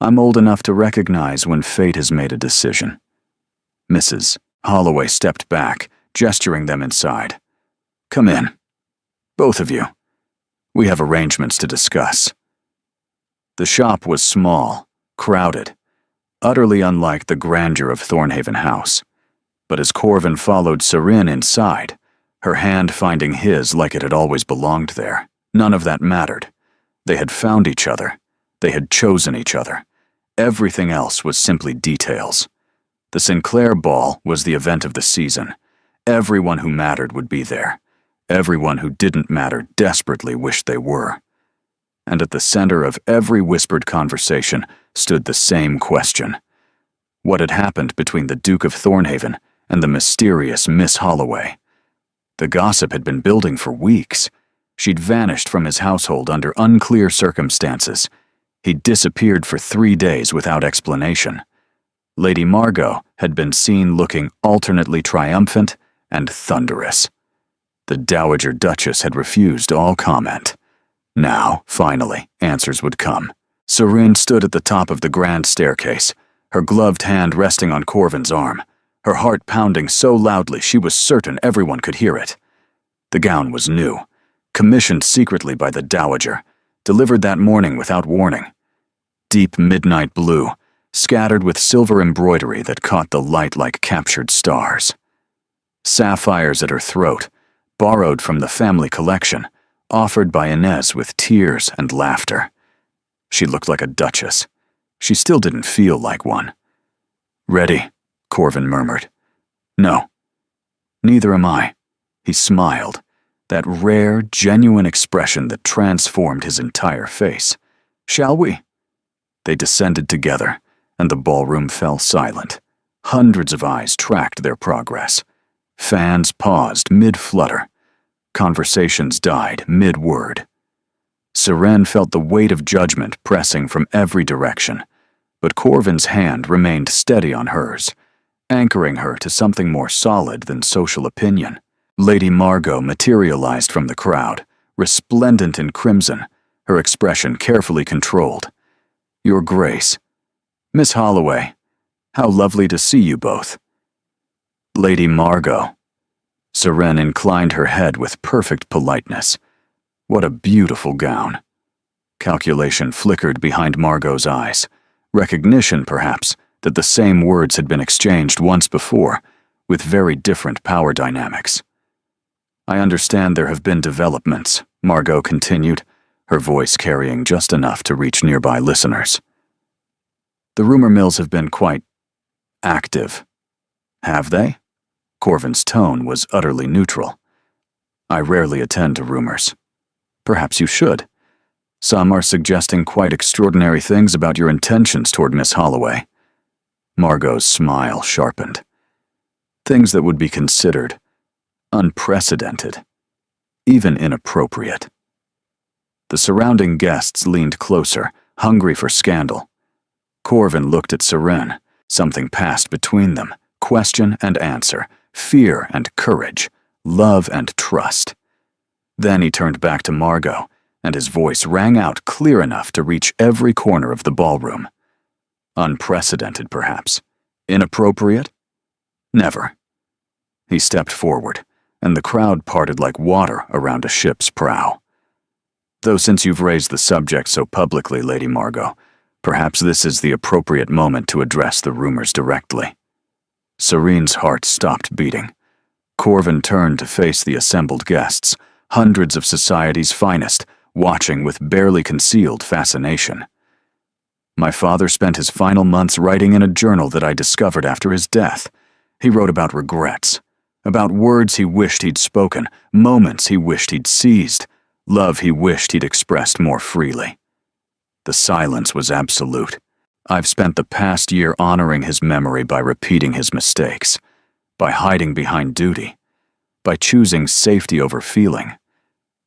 I'm old enough to recognize when fate has made a decision." Mrs. Holloway stepped back, gesturing them inside. "Come in. Both of you. We have arrangements to discuss." The shop was small, crowded, utterly unlike the grandeur of Thornhaven House. But as Corvin followed Serene inside, her hand finding his like it had always belonged there, none of that mattered. They had found each other. They had chosen each other. Everything else was simply details. The Sinclair Ball was the event of the season. Everyone who mattered would be there. Everyone who didn't matter desperately wished they were. And at the center of every whispered conversation stood the same question. What had happened between the Duke of Thornhaven and the mysterious Miss Holloway? The gossip had been building for weeks. She'd vanished from his household under unclear circumstances. He'd disappeared for 3 days without explanation. Lady Margot had been seen looking alternately triumphant and thunderous. The Dowager Duchess had refused all comment. Now, finally, answers would come. Serene stood at the top of the grand staircase, her gloved hand resting on Corvin's arm, her heart pounding so loudly she was certain everyone could hear it. The gown was new, commissioned secretly by the Dowager, delivered that morning without warning. Deep midnight blue, scattered with silver embroidery that caught the light like captured stars. Sapphires at her throat, borrowed from the family collection, offered by Inez with tears and laughter. She looked like a duchess. She still didn't feel like one. "Ready?" Corvin murmured. "No. Neither am I." He smiled, that rare, genuine expression that transformed his entire face. "Shall we?" They descended together, and the ballroom fell silent. Hundreds of eyes tracked their progress. Fans paused mid-flutter. Conversations died mid-word. Seren felt the weight of judgment pressing from every direction, but Corvin's hand remained steady on hers, anchoring her to something more solid than social opinion. Lady Margot materialized from the crowd, resplendent in crimson, her expression carefully controlled. "Your Grace. Miss Holloway, how lovely to see you both." "Lady Margot." Seren inclined her head with perfect politeness. What a beautiful gown. Calculation flickered behind Margot's eyes. Recognition, perhaps, that the same words had been exchanged once before, with very different power dynamics. "I understand there have been developments," Margot continued, her voice carrying just enough to reach nearby listeners. "The rumor mills have been quite active." "Have they?" Corvin's tone was utterly neutral. "I rarely attend to rumors. Perhaps you should. Some are suggesting quite extraordinary things about your intentions toward Miss Holloway." Margot's smile sharpened. "Things that would be considered unprecedented, even inappropriate." The surrounding guests leaned closer, hungry for scandal. Corvin looked at Seren. Something passed between them, question and answer, fear and courage, love and trust. Then he turned back to Margot, and his voice rang out clear enough to reach every corner of the ballroom. "Unprecedented, perhaps. Inappropriate? Never." He stepped forward, and the crowd parted like water around a ship's prow. "Though since you've raised the subject so publicly, Lady Margot, perhaps this is the appropriate moment to address the rumors directly." Serene's heart stopped beating. Corvin turned to face the assembled guests, hundreds of society's finest, watching with barely concealed fascination. "My father spent his final months writing in a journal that I discovered after his death. He wrote about regrets, about words he wished he'd spoken, moments he wished he'd seized, love he wished he'd expressed more freely. The silence was absolute. I've spent the past year honoring his memory by repeating his mistakes, by hiding behind duty, by choosing safety over feeling,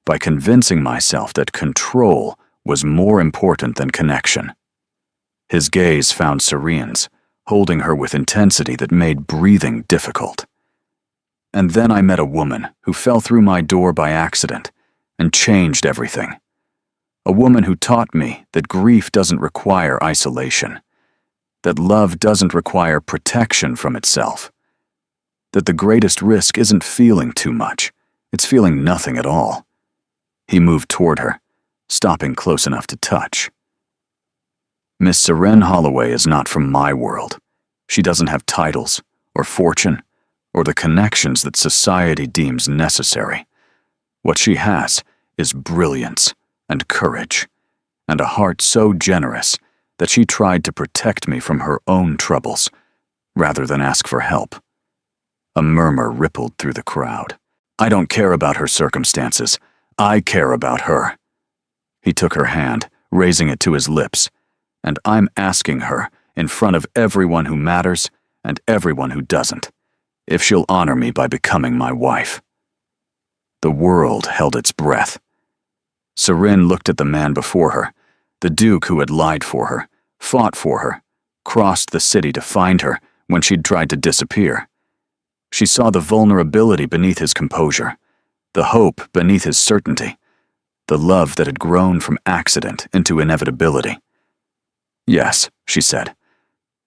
by convincing myself that control was more important than connection." His gaze found Serene's, holding her with intensity that made breathing difficult. "And then I met a woman who fell through my door by accident and changed everything. A woman who taught me that grief doesn't require isolation, that love doesn't require protection from itself, that the greatest risk isn't feeling too much, it's feeling nothing at all." He moved toward her, stopping close enough to touch. "Miss Seren Holloway is not from my world. She doesn't have titles, or fortune, or the connections that society deems necessary. What she has is brilliance and courage, and a heart so generous that she tried to protect me from her own troubles, rather than ask for help." A murmur rippled through the crowd. "I don't care about her circumstances. I care about her." He took her hand, raising it to his lips, "and I'm asking her, in front of everyone who matters and everyone who doesn't, if she'll honor me by becoming my wife." The world held its breath. Seren looked at the man before her, the Duke who had lied for her, fought for her, crossed the city to find her when she'd tried to disappear. She saw the vulnerability beneath his composure, the hope beneath his certainty, the love that had grown from accident into inevitability. "Yes," she said,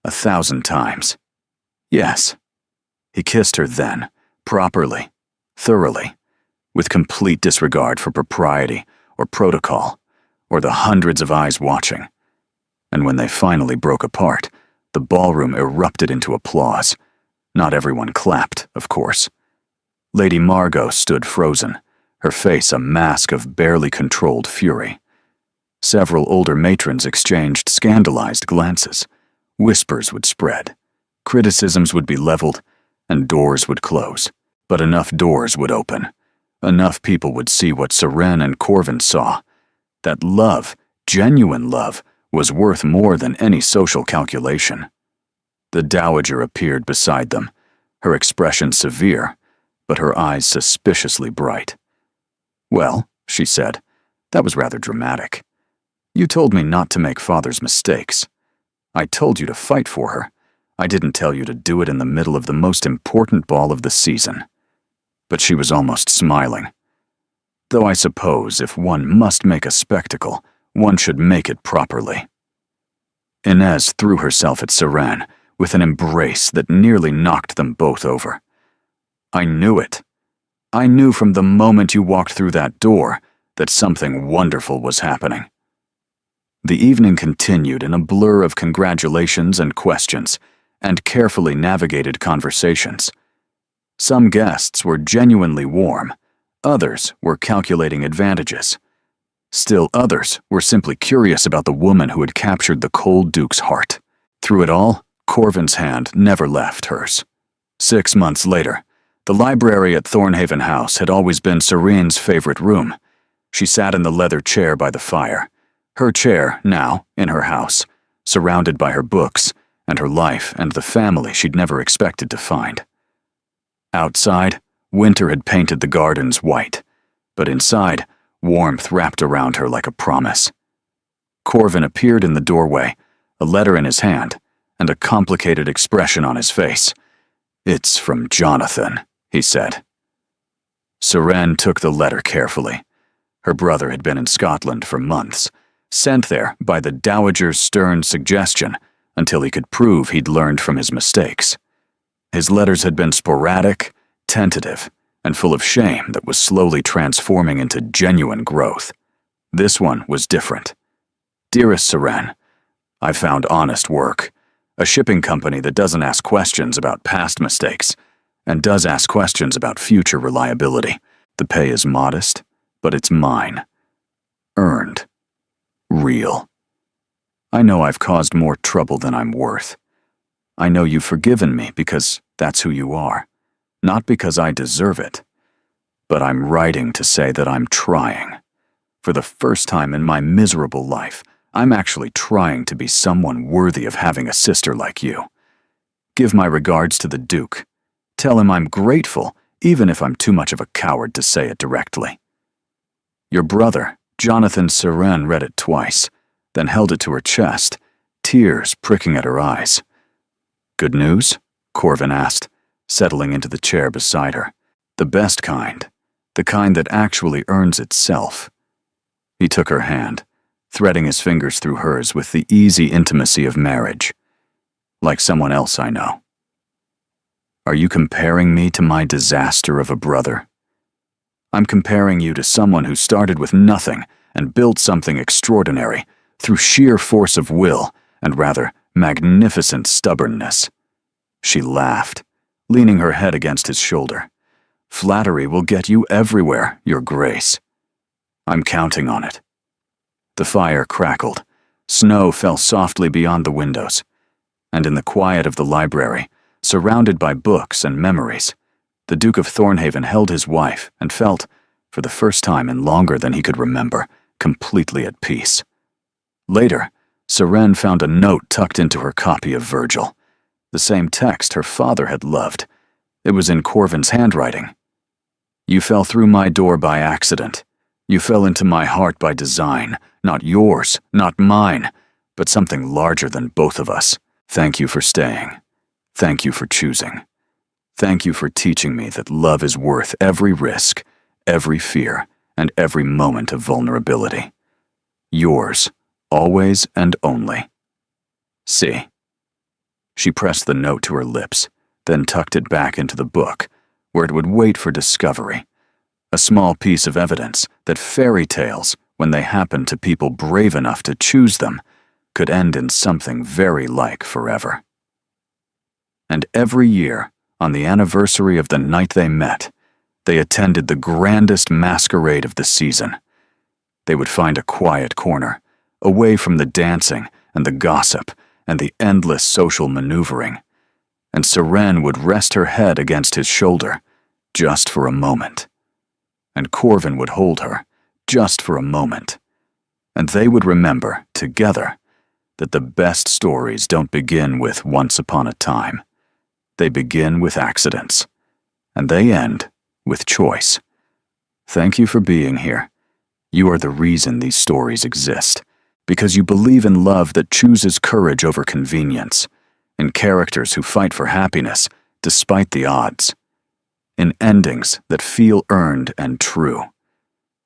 1,000 times. "Yes." He kissed her then, properly, thoroughly, with complete disregard for propriety or protocol, or the hundreds of eyes watching. And when they finally broke apart, The ballroom erupted into applause. Not everyone clapped, of course. Lady Margot stood frozen, her face a mask of barely controlled fury. Several older matrons exchanged scandalized glances. Whispers would spread. Criticisms would be leveled, and doors would close. But enough doors would open. Enough people would see what Seren and Corvin saw. That love, genuine love, was worth more than any social calculation. The dowager appeared beside them, her expression severe, but her eyes suspiciously bright. "Well," she said, "that was rather dramatic. You told me not to make father's mistakes. I told you to fight for her. I didn't tell you to do it in the middle of the most important ball of the season." But she was almost smiling. "Though I suppose if one must make a spectacle, one should make it properly." Inez threw herself at Seren with an embrace that nearly knocked them both over. "I knew it. I knew from the moment you walked through that door that something wonderful was happening." The evening continued in a blur of congratulations and questions, and carefully navigated conversations. Some guests were genuinely warm, others were calculating advantages. Still others were simply curious about the woman who had captured the cold Duke's heart. Through it all, Corvin's hand never left hers. 6 months later, the library at Thornhaven House had always been Serene's favorite room. She sat in the leather chair by the fire, her chair now in her house, surrounded by her books and her life and the family she'd never expected to find. Outside, winter had painted the gardens white, but inside, warmth wrapped around her like a promise. Corvin appeared in the doorway, a letter in his hand, and a complicated expression on his face. "It's from Jonathan," he said. Seren took the letter carefully. Her brother had been in Scotland for months, sent there by the dowager's stern suggestion until he could prove he'd learned from his mistakes. His letters had been sporadic, tentative, and full of shame that was slowly transforming into genuine growth. This one was different. "Dearest Seren, I found honest work, a shipping company that doesn't ask questions about past mistakes, and does ask questions about future reliability. The pay is modest, but it's mine. Earned. Real. I know I've caused more trouble than I'm worth. I know you've forgiven me because that's who you are, not because I deserve it. But I'm writing to say that I'm trying. For the first time in my miserable life, I'm actually trying to be someone worthy of having a sister like you. Give my regards to the Duke. Tell him I'm grateful, even if I'm too much of a coward to say it directly." Your brother, Jonathan Seren, read it twice, then held it to her chest, tears pricking at her eyes. "Good news?" Corvin asked, settling into the chair beside her. "The best kind, the kind that actually earns itself." He took her hand, threading his fingers through hers with the easy intimacy of marriage. "Like someone else I know." "Are you comparing me to my disaster of a brother?" "I'm comparing you to someone who started with nothing and built something extraordinary through sheer force of will and rather magnificent stubbornness." She laughed, leaning her head against his shoulder. "Flattery will get you everywhere, Your Grace. I'm counting on it." The fire crackled, snow fell softly beyond the windows, and in the quiet of the library, surrounded by books and memories, the Duke of Thornhaven held his wife and felt, for the first time in longer than he could remember, completely at peace. Later, Seren found a note tucked into her copy of Virgil, the same text her father had loved. It was in Corvin's handwriting. "You fell through my door by accident. You fell into my heart by design, not yours, not mine, but something larger than both of us. Thank you for staying. Thank you for choosing. Thank you for teaching me that love is worth every risk, every fear, and every moment of vulnerability. Yours, always and only. C." She pressed the note to her lips, then tucked it back into the book, where it would wait for discovery. A small piece of evidence that fairy tales, when they happen to people brave enough to choose them, could end in something very like forever. And every year, on the anniversary of the night they met, they attended the grandest masquerade of the season. They would find a quiet corner, away from the dancing and the gossip and the endless social maneuvering, and Seren would rest her head against his shoulder, just for a moment. And Corvin would hold her, just for a moment. And they would remember, together, that the best stories don't begin with once upon a time. They begin with accidents, and they end with choice. Thank you for being here. You are the reason these stories exist, because you believe in love that chooses courage over convenience, in characters who fight for happiness despite the odds, in endings that feel earned and true.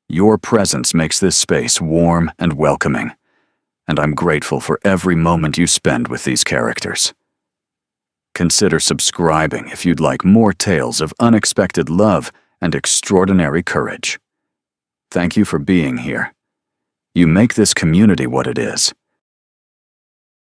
Your presence makes this space warm and welcoming, and I'm grateful for every moment you spend with these characters. Consider subscribing if you'd like more tales of unexpected love and extraordinary courage. Thank you for being here. You make this community what it is.